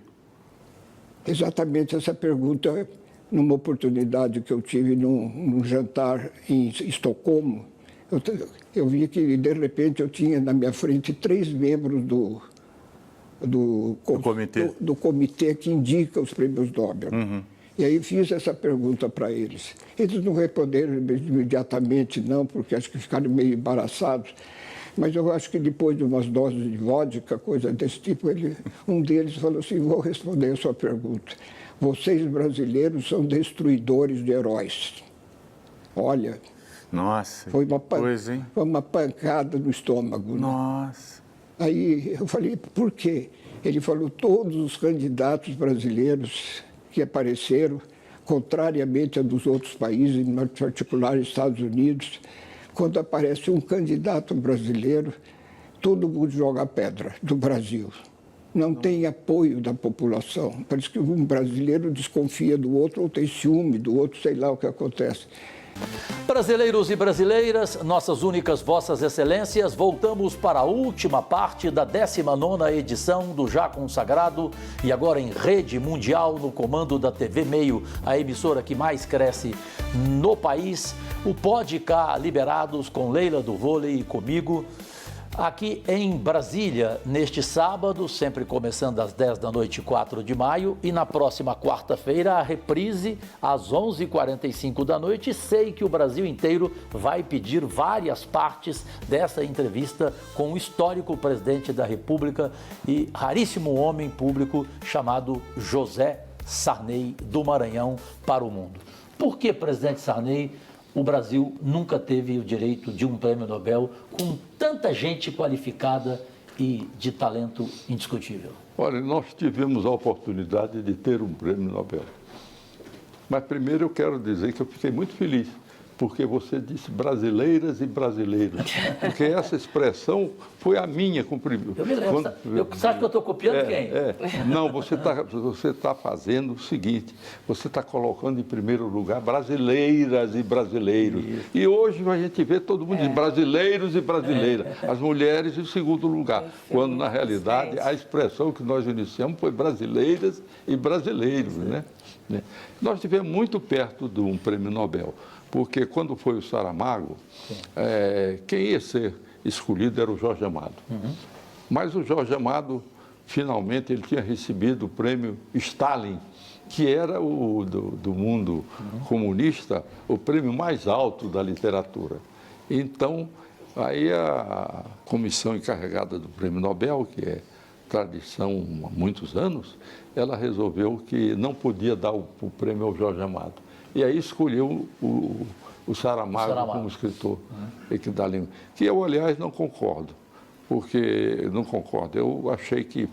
Exatamente essa pergunta, numa oportunidade que eu tive num jantar em Estocolmo, eu vi que, de repente, eu tinha na minha frente 3 membros do comitê que indica os prêmios Nobel. E aí fiz essa pergunta para eles. Eles não responderam imediatamente, não, porque acho que ficaram meio embaraçados. Mas eu acho que depois de umas doses de vodka, coisa desse tipo, um deles falou assim, vou responder a sua pergunta. Vocês, brasileiros, são destruidores de heróis. Olha, nossa, foi uma coisa, hein? Foi uma pancada no estômago. Nossa. Né? Aí eu falei, por quê? Ele falou, todos os candidatos brasileiros que apareceram, contrariamente a dos outros países, em particular Estados Unidos, quando aparece um candidato brasileiro, todo mundo joga pedra do Brasil. Não tem apoio da população. Parece que um brasileiro desconfia do outro ou tem ciúme do outro, sei lá o que acontece. Brasileiros e brasileiras, nossas únicas vossas excelências, voltamos para a última parte da 19ª edição do já consagrado e agora em rede mundial no comando da TV Meio, a emissora que mais cresce no país, o Pode Cá Liberados com Leila do Vôlei e comigo, aqui em Brasília, neste sábado, sempre começando às 10 da noite, 4 de maio, e na próxima quarta-feira, a reprise às 11h45 da noite. Sei que o Brasil inteiro vai pedir várias partes dessa entrevista com o histórico presidente da República e raríssimo homem público chamado José Sarney do Maranhão para o mundo. Por que, presidente Sarney, o Brasil nunca teve o direito de um prêmio Nobel com tanta gente qualificada e de talento indiscutível? Olha, nós tivemos a oportunidade de ter um prêmio Nobel. Mas primeiro eu quero dizer que eu fiquei muito feliz, porque você disse brasileiras e brasileiros. Porque essa expressão foi a minha. Eu me lembro. Você acha que eu estou copiando quem? Não, você tá fazendo o seguinte, você está colocando em primeiro lugar brasileiras e brasileiros. Isso. E hoje a gente vê todo mundo de brasileiros e brasileiras. As mulheres em segundo lugar. Quando, na realidade, a expressão que nós iniciamos foi brasileiras e brasileiros, né? Nós estivemos muito perto de um prêmio Nobel. Porque quando foi o Saramago, quem ia ser escolhido era o Jorge Amado. Mas o Jorge Amado, finalmente, ele tinha recebido o prêmio Stalin, que era do mundo comunista, o prêmio mais alto da literatura. Então, aí a comissão encarregada do prêmio Nobel, que é tradição há muitos anos, ela resolveu que não podia dar o prêmio ao Jorge Amado. E aí escolheu o Saramago como escritor da língua. Que eu, aliás, não concordo. Eu achei que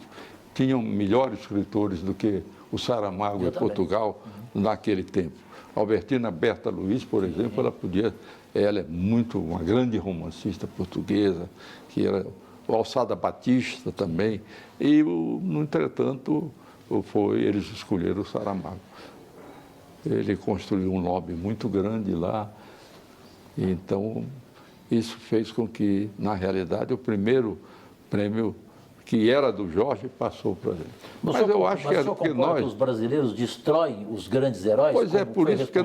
tinham melhores escritores do que o Saramago em Portugal naquele tempo. Albertina Berta Luiz, por exemplo, ela é uma grande romancista portuguesa, que era o Alçada Batista também, e, no entretanto, eles escolheram o Saramago. Ele construiu um lobby muito grande lá, então isso fez com que, na realidade, o primeiro prêmio que era do Jorge passou para ele. Mas eu acho que nós... os brasileiros destroem os grandes heróis? Pois é, por isso que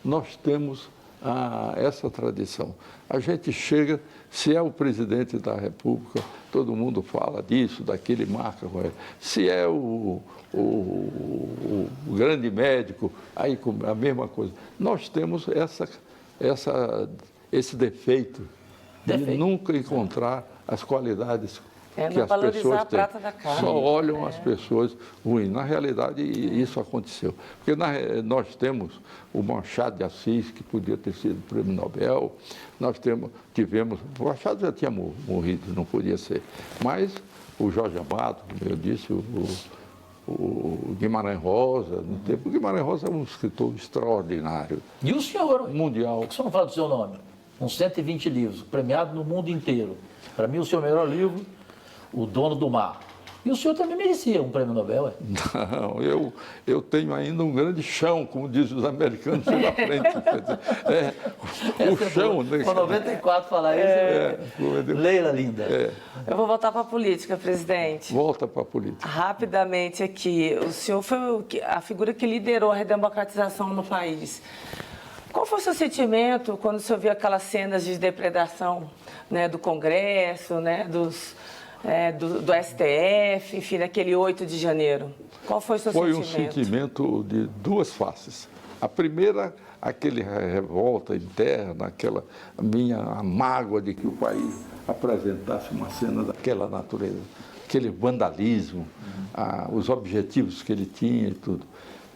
nós temos essa tradição. A gente chega, se é o presidente da República, todo mundo fala disso, daquele marca com ele. Se é o grande médico, aí a mesma coisa. Nós temos esse defeito de nunca encontrar as qualidades que as pessoas têm. Só olham as pessoas ruins. Na realidade, isso aconteceu. Porque nós temos o Machado de Assis, que podia ter sido prêmio Nobel, nós tivemos... O Machado já tinha morrido, não podia ser. Mas o Jorge Amado, como eu disse, o Guimarães Rosa, no tempo, o Guimarães Rosa é um escritor extraordinário. E o senhor? Mundial. Por que o senhor não fala do seu nome? Com 120 livros, premiado no mundo inteiro. Para mim, o seu melhor livro... O Dono do Mar. E o senhor também merecia um prêmio Nobel, é? Não, eu tenho ainda um grande chão, como dizem os americanos, pela frente. O chão... Né? Com 94 falar isso, Leila, linda. Eu vou voltar para a política, presidente. Volta para a política. Rapidamente aqui, o senhor foi a figura que liderou a redemocratização no país. Qual foi o seu sentimento quando o senhor viu aquelas cenas de depredação, né, do Congresso, né, do STF, enfim, naquele 8 de janeiro? Qual foi o seu sentimento? Foi um sentimento de duas faces. A primeira, aquela revolta interna, aquela minha mágoa de que o país apresentasse uma cena daquela natureza, aquele vandalismo, os objetivos que ele tinha e tudo.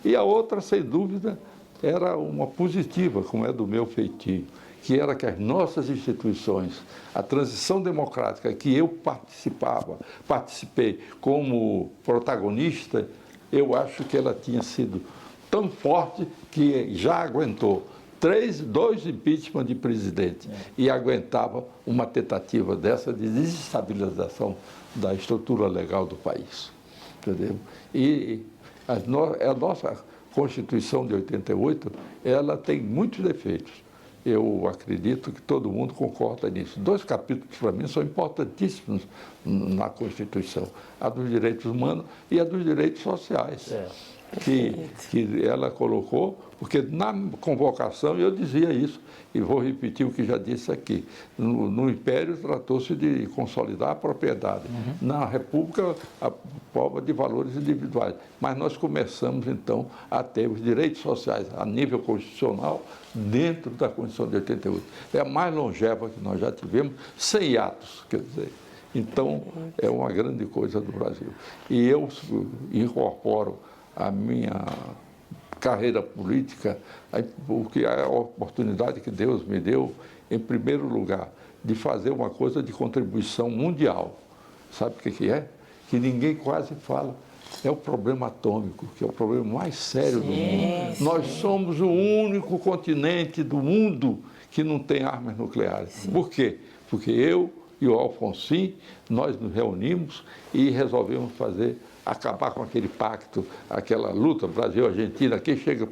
E a outra, sem dúvida, era uma positiva, como é do meu feitio, que era que as nossas instituições, a transição democrática que eu participei como protagonista, eu acho que ela tinha sido tão forte que já aguentou 2 impeachment de presidente e aguentava uma tentativa dessa de desestabilização da estrutura legal do país. Entendeu? E a nossa Constituição de 88, ela tem muitos defeitos. Eu acredito que todo mundo concorda nisso. 2 capítulos, para mim, são importantíssimos na Constituição. A dos direitos humanos e a dos direitos sociais. Que ela colocou, porque na convocação eu dizia isso, e vou repetir o que já disse aqui. No Império tratou-se de consolidar a propriedade. Na República, a prova de valores individuais. Mas nós começamos, então, a ter os direitos sociais a nível constitucional dentro da Constituição de 88. É a mais longeva que nós já tivemos, sem hiatos, quer dizer. Então, é uma grande coisa do Brasil. E eu incorporo a minha carreira política, porque é a oportunidade que Deus me deu, em primeiro lugar, de fazer uma coisa de contribuição mundial. Sabe o que é? Que ninguém quase fala. É o problema atômico, que é o problema mais sério do mundo. Nós somos o único continente do mundo que não tem armas nucleares. Por quê? Porque eu e o Alfonsin, nós nos reunimos e resolvemos acabar com aquele pacto, aquela luta Brasil-Argentina, quem chega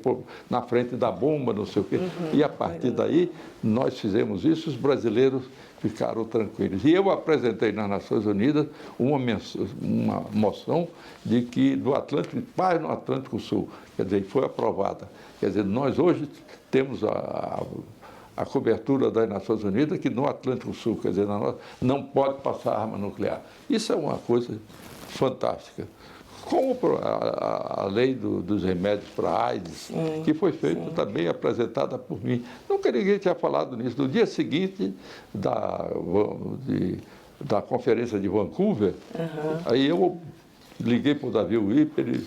na frente da bomba, não sei o quê. E a partir daí, nós fizemos isso, os brasileiros ficaram tranquilos. E eu apresentei nas Nações Unidas uma moção de que paz no Atlântico Sul, quer dizer, foi aprovada. Quer dizer, nós hoje temos a cobertura das Nações Unidas que no Atlântico Sul, quer dizer, não pode passar arma nuclear. Isso é uma coisa fantástica. Como a lei dos remédios para a AIDS, que foi feita também, apresentada por mim. Nunca ninguém tinha falado nisso. No dia seguinte da conferência de Vancouver, aí eu liguei para o Davi Wipper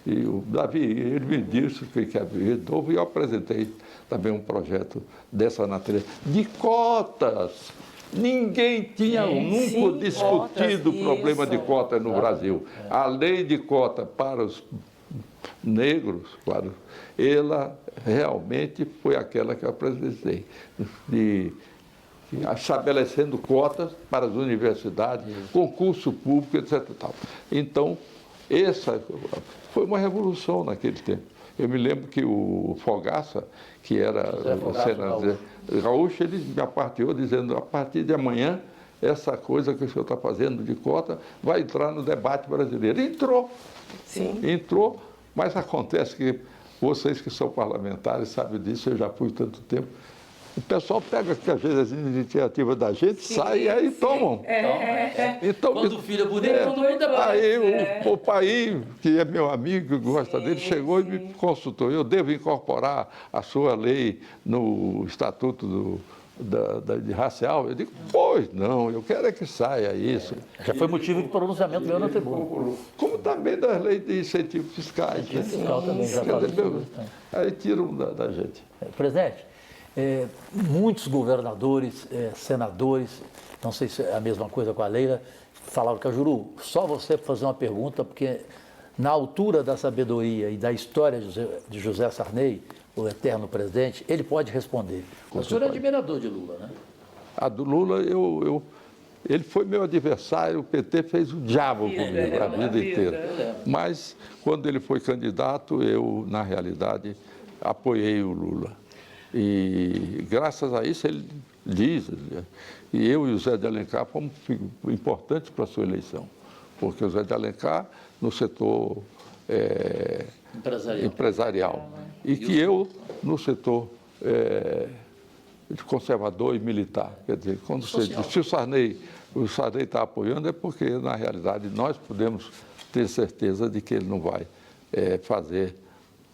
e o Davi, ele me disse que havia de novo, e eu apresentei também um projeto dessa natureza, de cotas. Ninguém tinha nunca discutido o problema de cota no Brasil. A lei de cota para os negros, ela realmente foi aquela que eu apresentei, de estabelecendo cotas para as universidades, concurso público, etc. Então, essa foi uma revolução naquele tempo. Eu me lembro que o Fogaça, que era o senador Gaúcho, ele me aparteou dizendo, a partir de amanhã, essa coisa que o senhor está fazendo de cota vai entrar no debate brasileiro. Entrou. Sim. Entrou, mas acontece que vocês que são parlamentares sabem disso, eu já fui tanto tempo. O pessoal pega, que às vezes, as iniciativas da gente, sai e aí tomam. Então, quando o filho é bonito, todo mundo é bom. Aí o Paim, que é meu amigo, que gosta dele, chegou e me consultou. Eu devo incorporar a sua lei no Estatuto de racial? Eu digo, pois não, eu quero é que saia isso. Já foi motivo de pronunciamento meu na tribuna. Como também das leis de incentivos fiscais. Incentivo fiscal também, já aí tiram da gente. Presidente, muitos governadores, senadores, não sei se é a mesma coisa com a Leila, falaram, Cajuru, só você fazer uma pergunta, porque na altura da sabedoria e da história de José Sarney, o eterno presidente, ele pode responder. O senhor é admirador de Lula, né? A do Lula, ele foi meu adversário, o PT fez o diabo comigo a vida inteira. Mas, quando ele foi candidato, eu, na realidade, apoiei o Lula. E, graças a isso, ele diz, e eu e o Zé de Alencar fomos importantes para a sua eleição, porque o Zé de Alencar, no setor empresarial, e que eu, no setor conservador e militar. Quer dizer, quando você diz, se o Sarney está apoiando, é porque, na realidade, nós podemos ter certeza de que ele não vai fazer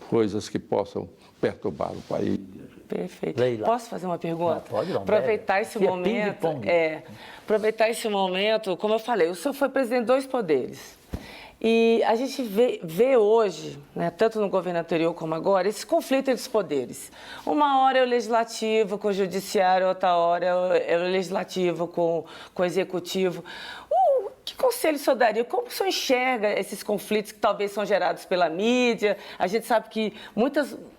coisas que possam perturbar o país. Perfeito. Leila. Posso fazer uma pergunta? Pode não. Aproveitar esse momento. Aproveitar esse momento, como eu falei, o senhor foi presidente de 2 poderes. E a gente vê hoje, né, tanto no governo anterior como agora, esse conflito entre os poderes. Uma hora é o legislativo com o judiciário, outra hora é o legislativo com o executivo. Que conselho o senhor daria? Como o senhor enxerga esses conflitos que talvez são gerados pela mídia? A gente sabe que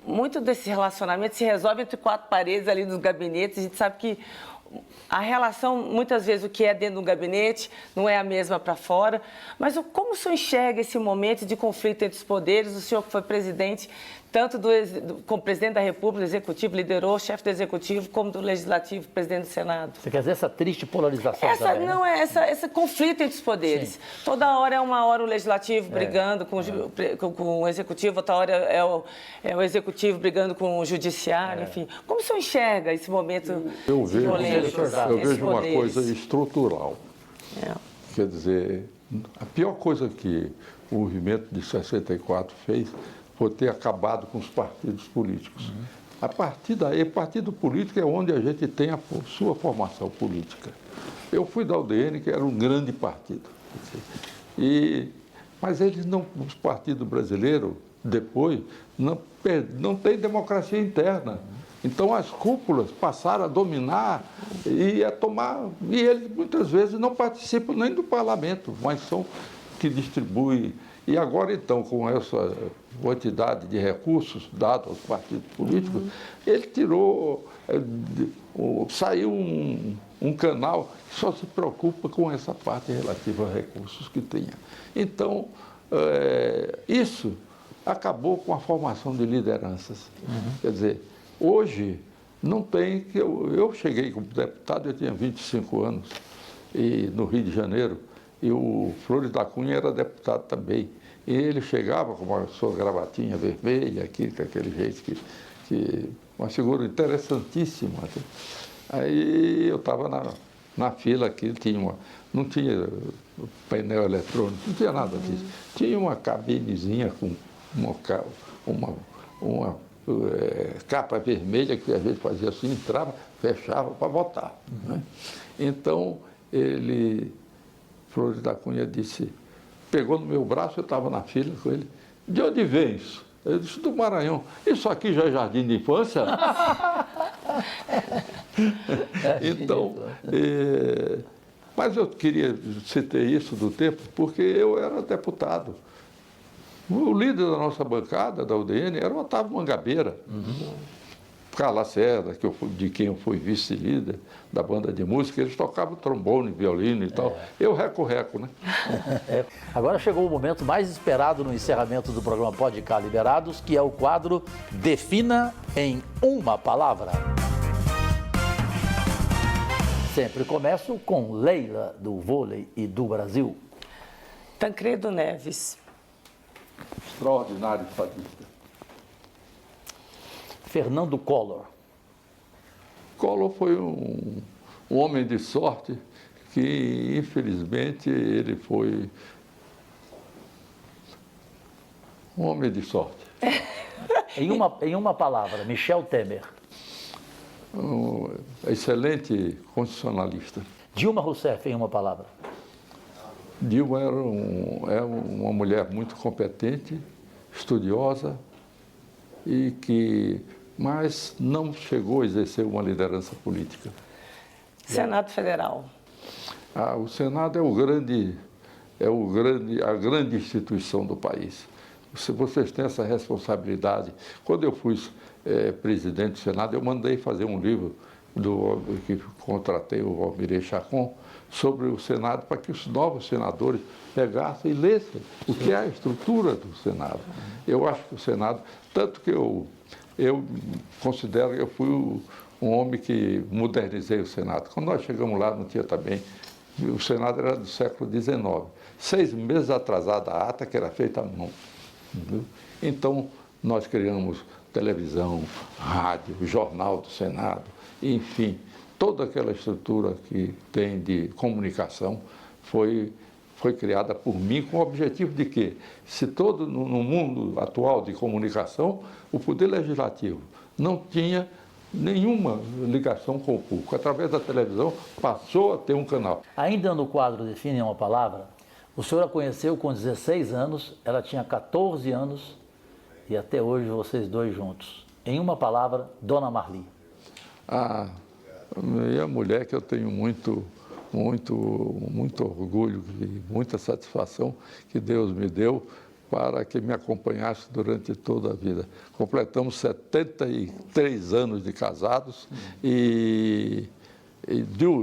muito desses relacionamentos se resolve entre 4 paredes ali nos gabinetes. A gente sabe que a relação, muitas vezes, o que é dentro do gabinete não é a mesma para fora. Mas como o senhor enxerga esse momento de conflito entre os poderes? O senhor que foi presidente, tanto como presidente da República, do Executivo, liderou, chefe do Executivo, como do Legislativo, presidente do Senado. Você quer dizer essa triste polarização também, não, né? Esse conflito entre os poderes. Sim. Toda hora é uma hora o Legislativo brigando com o Executivo, outra hora é o Executivo brigando com o Judiciário, enfim. Como o senhor enxerga esse momento eu vejo uma coisa estrutural. Quer dizer, a pior coisa que o movimento de 64 fez foi ter acabado com os partidos políticos. A partir daí, partido político é onde a gente tem a sua formação política. Eu fui da UDN, que era um grande partido. Mas os partidos brasileiros, depois, não têm democracia interna. Então, as cúpulas passaram a dominar e a tomar... E eles, muitas vezes, não participam nem do parlamento, mas são que distribuem... E agora, então, com essa quantidade de recursos dados aos partidos políticos, ele saiu um canal que só se preocupa com essa parte relativa a recursos que tenha. Então, isso acabou com a formação de lideranças. Quer dizer, hoje não tem... Eu cheguei como deputado, eu tinha 25 anos, no Rio de Janeiro, e o Flores da Cunha era deputado também. E ele chegava com uma sua gravatinha vermelha, aqui, com aquele jeito uma figura interessantíssima. Aí eu estava na fila aqui, não tinha painel eletrônico, não tinha nada disso. Tinha uma cabinezinha com uma capa vermelha que às vezes fazia assim, entrava, fechava para votar. Né? Então, Flores da Cunha pegou no meu braço, eu estava na fila com ele. De onde vem isso? Eu disse, do Maranhão. Isso aqui já é jardim de infância? Então, mas eu queria citar isso do tempo, porque eu era deputado. O líder da nossa bancada, da UDN, era o Otávio Mangabeira. Carlos Lacerda, de quem eu fui vice-líder da banda de música, eles tocavam trombone, violino e tal. Eu reco-reco, né? Agora chegou o momento mais esperado no encerramento do programa Pode Cá Liberados, que é o quadro Defina em uma Palavra. Sempre começo com Leila, do vôlei e do Brasil. Tancredo Neves. Extraordinário fadista. Fernando Collor. Collor foi um homem de sorte que, infelizmente, ele foi um homem de sorte. Em uma palavra, Michel Temer. Um excelente constitucionalista. Dilma Rousseff, em uma palavra. Dilma era uma mulher muito competente, estudiosa, mas não chegou a exercer uma liderança política. Senado Federal. O Senado a grande instituição do país. Vocês têm essa responsabilidade. Quando eu fui presidente do Senado, eu mandei fazer um livro que contratei o Valmirei Chacon sobre o Senado, para que os novos senadores pegassem e lessem o que é a estrutura do Senado. Eu acho que o Senado, tanto que eu considero que eu fui um homem que modernizei o Senado. Quando nós chegamos lá, não tinha também, o Senado era do século XIX, 6 meses atrasada a ata que era feita à mão. Entendeu? Então, nós criamos televisão, rádio, jornal do Senado, enfim, toda aquela estrutura que tem de comunicação foi criada por mim com o objetivo de que, se todo no mundo atual de comunicação, o Poder Legislativo não tinha nenhuma ligação com o público. Através da televisão, passou a ter um canal. Ainda no quadro Define uma Palavra, o senhor a conheceu com 16 anos, ela tinha 14 anos e até hoje vocês dois juntos. Em uma palavra, Dona Marli. Minha mulher, que eu tenho muito orgulho e muita satisfação que Deus me deu para que me acompanhasse durante toda a vida. Completamos 73 anos de casados e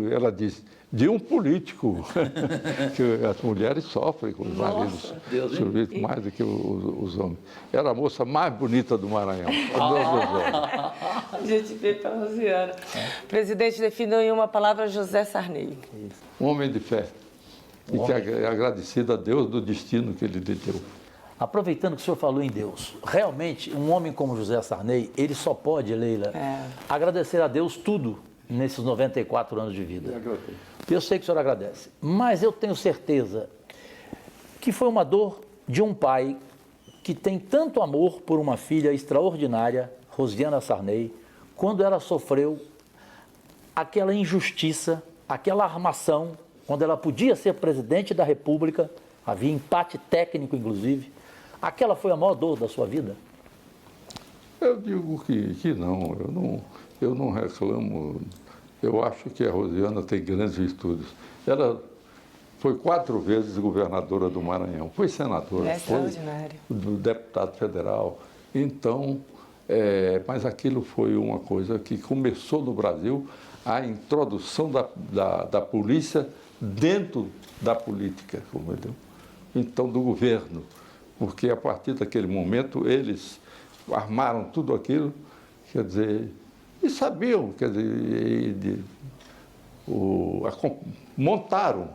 ela disse, de um político, que as mulheres sofrem com os maridos mais do que os homens. Era a moça mais bonita do Maranhão. A gente vê pela Rosiana. Presidente, definiu em uma palavra José Sarney. Um homem de fé. E que é agradecido a Deus do destino que ele lhe deu. Aproveitando que o senhor falou em Deus, realmente, um homem como José Sarney, ele só pode, Leila, agradecer a Deus tudo nesses 94 anos de vida. Eu sei que o senhor agradece, mas eu tenho certeza que foi uma dor de um pai que tem tanto amor por uma filha extraordinária, Rosiana Sarney, quando ela sofreu aquela injustiça, aquela armação, quando ela podia ser presidente da República, havia empate técnico, inclusive. Aquela foi a maior dor da sua vida? Eu digo que não, eu não reclamo. Eu acho que a Rosiana tem grandes virtudes. Ela foi 4 vezes governadora do Maranhão, foi senadora, foi deputado federal. Então, mas aquilo foi uma coisa que começou no Brasil, a introdução da polícia dentro da política, entendeu? Então, do governo. Porque a partir daquele momento eles armaram tudo aquilo, quer dizer, e sabiam, quer dizer, montaram,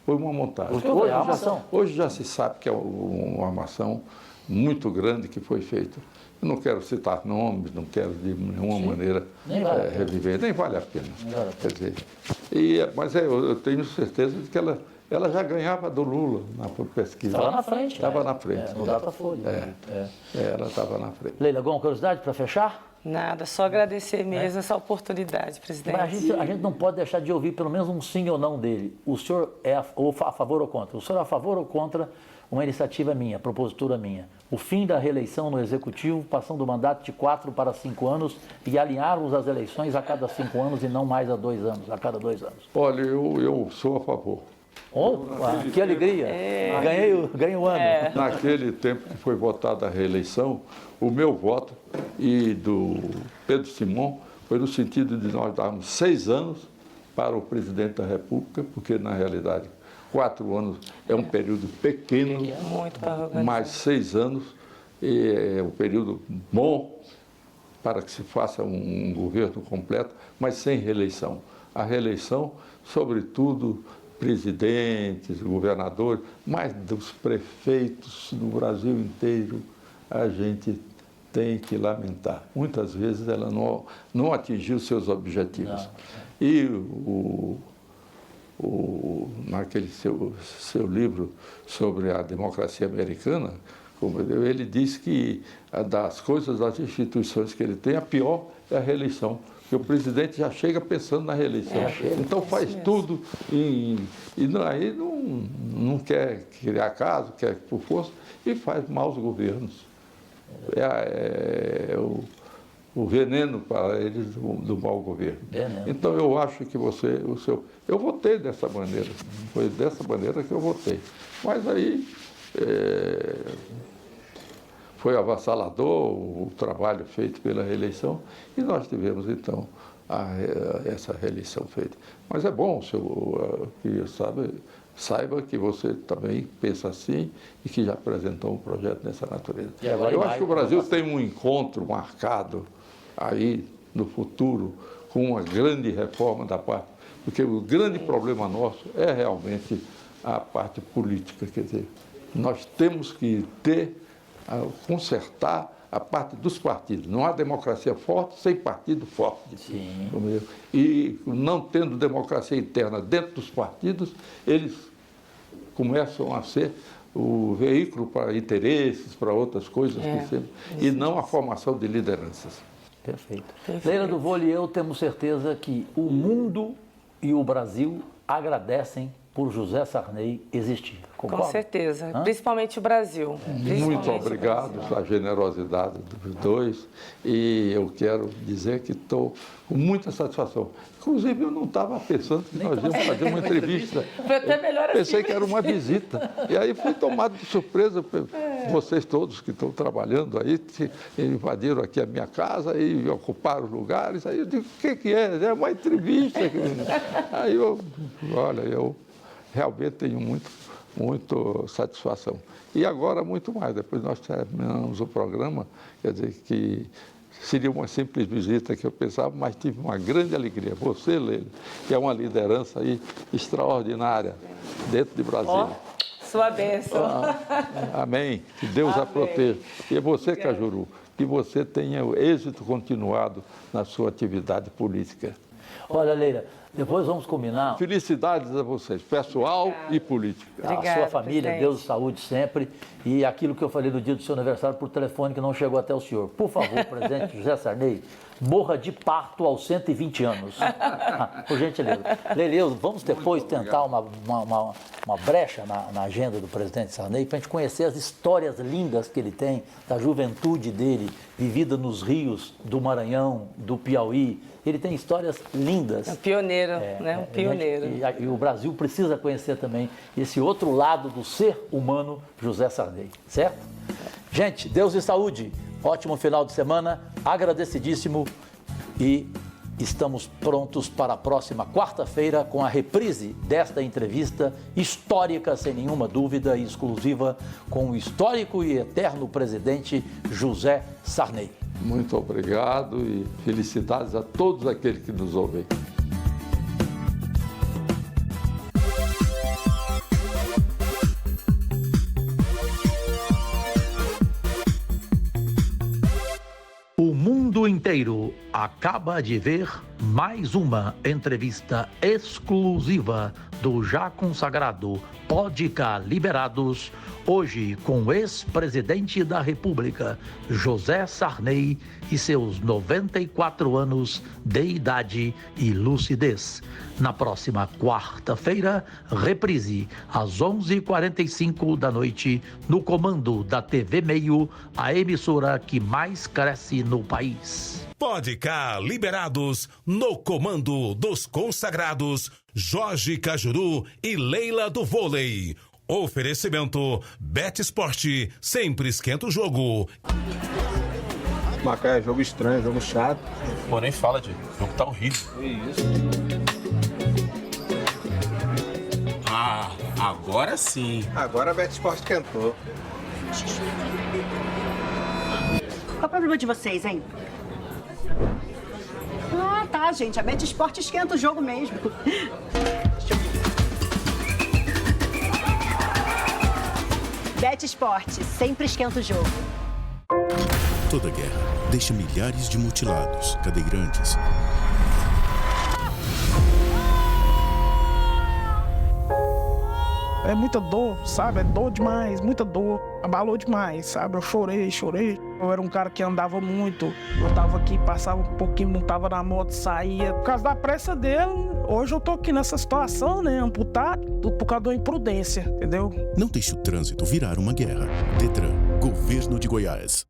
foi uma montagem. Hoje já se sabe que é uma armação muito grande que foi feita. Eu não quero citar nomes, não quero de nenhuma maneira reviver, nem vale a pena. Quer dizer, mas eu tenho certeza de que ela já ganhava do Lula na pesquisa. Estava na frente. Estava na frente. Não dá para folha. Ela estava na frente. Leila, alguma curiosidade para fechar? Nada, só agradecer mesmo essa oportunidade, presidente. Mas a gente não pode deixar de ouvir pelo menos um sim ou não dele. O senhor é a favor ou contra? O senhor é a favor ou contra uma iniciativa minha, propositura minha? O fim da reeleição no Executivo, passando o mandato de 4 para 5 anos e alinharmos as eleições a cada 5 anos e não mais a 2 anos, a cada 2 anos. Olha, eu sou a favor. Opa, que alegria! Ganhei um ano. Naquele tempo que foi votada a reeleição, o meu voto e do Pedro Simão foi no sentido de nós darmos 6 anos para o presidente da República, porque, na realidade, 4 anos é um período pequeno, mas 6 anos é um período bom para que se faça um governo completo, mas sem reeleição. A reeleição, sobretudo, presidentes, governadores, mas dos prefeitos do Brasil inteiro, a gente tem que lamentar. Muitas vezes ela não atingiu seus objetivos. E naquele seu livro sobre a democracia americana, ele diz que das coisas, das instituições que ele tem, a pior é a reeleição. Porque o presidente já chega pensando na reeleição. Então faz tudo e aí não quer criar caso, quer por força, e faz maus governos. O veneno para eles do mau governo. Então eu acho que eu votei dessa maneira, foi dessa maneira que eu votei. Mas aí foi avassalador o trabalho feito pela reeleição e nós tivemos então essa reeleição feita. Mas é bom, que saiba que você também pensa assim e que já apresentou um projeto nessa natureza. Eu acho que o Brasil tem um encontro marcado aí no futuro com uma grande reforma da parte, porque o grande problema nosso é realmente a parte política, quer dizer, nós temos que consertar a parte dos partidos. Não há democracia forte sem partido forte. Sim. E não tendo democracia interna dentro dos partidos, eles começam a ser o veículo para interesses, para outras coisas, e não a formação de lideranças. Perfeito. Leila do Vôlei e eu temos certeza que o mundo e o Brasil agradecem por José Sarney existir. Concorda? Com certeza, principalmente o Brasil. Muito obrigado pela generosidade dos dois e eu quero dizer que estou com muita satisfação. Inclusive, eu não estava pensando que nós íamos fazer uma entrevista. Foi até melhor assim. Pensei que era uma visita. E aí fui tomado de surpresa. Vocês todos que estão trabalhando aí invadiram aqui a minha casa e ocuparam os lugares. Aí eu digo, o que é? É uma entrevista. Aí eu realmente tenho muito satisfação. E agora muito mais. Depois nós terminamos o programa, quer dizer que seria uma simples visita que eu pensava, mas tive uma grande alegria. Você, Leila, que é uma liderança aí extraordinária dentro de Brasília. Sua bênção. Amém. Que Deus a proteja. E você, Cajuru, que você tenha êxito continuado na sua atividade política. Olha, Leila, depois vamos combinar. Felicidades a vocês, pessoal e política. A sua família, Deus e saúde sempre. E aquilo que eu falei no dia do seu aniversário por telefone que não chegou até o senhor. Por favor, presidente José Sarney, morra de parto aos 120 anos. Por gentileza. Leila, vamos depois tentar uma brecha na agenda do presidente Sarney para a gente conhecer as histórias lindas que ele tem, da juventude dele, vivida nos rios do Maranhão, do Piauí. Ele tem histórias lindas. É um pioneiro, né? Um pioneiro. E o Brasil precisa conhecer também esse outro lado do ser humano, José Sarney, certo? Gente, Deus e saúde. Ótimo final de semana, agradecidíssimo e estamos prontos para a próxima quarta-feira com a reprise desta entrevista histórica, sem nenhuma dúvida, e exclusiva com o histórico e eterno presidente José Sarney. Muito obrigado e felicidades a todos aqueles que nos ouvem. O mundo inteiro acaba de ver mais uma entrevista exclusiva do já consagrado Podcast Liberados, hoje com o ex-presidente da República, José Sarney, e seus 94 anos de idade e lucidez. Na próxima quarta-feira, reprise às 11h45 da noite, no comando da TV Meio, a emissora que mais cresce no país. Podcast Liberados No comando dos consagrados, Jorge Cajuru e Leila do Vôlei. Oferecimento Bet Esporte, sempre esquenta o jogo. Macaé, jogo estranho, jogo chato. Pô, nem fala, Diego. O jogo tá horrível. Que isso? Ah, agora sim. Agora a Bet Esporte cantou. Qual é o problema de vocês, hein? Ah, tá, gente. A Bet Esporte esquenta o jogo mesmo. Bet Esporte, sempre esquenta o jogo. Toda guerra deixa milhares de mutilados, cadeirantes. É muita dor, sabe? É dor demais, muita dor. Abalou demais, sabe? Eu chorei. Eu era um cara que andava muito. Eu tava aqui, passava um pouquinho, montava na moto, saía. Por causa da pressa dele, hoje eu tô aqui nessa situação, né? Amputado, tudo por causa da imprudência, entendeu? Não deixe o trânsito virar uma guerra. Detran, Governo de Goiás.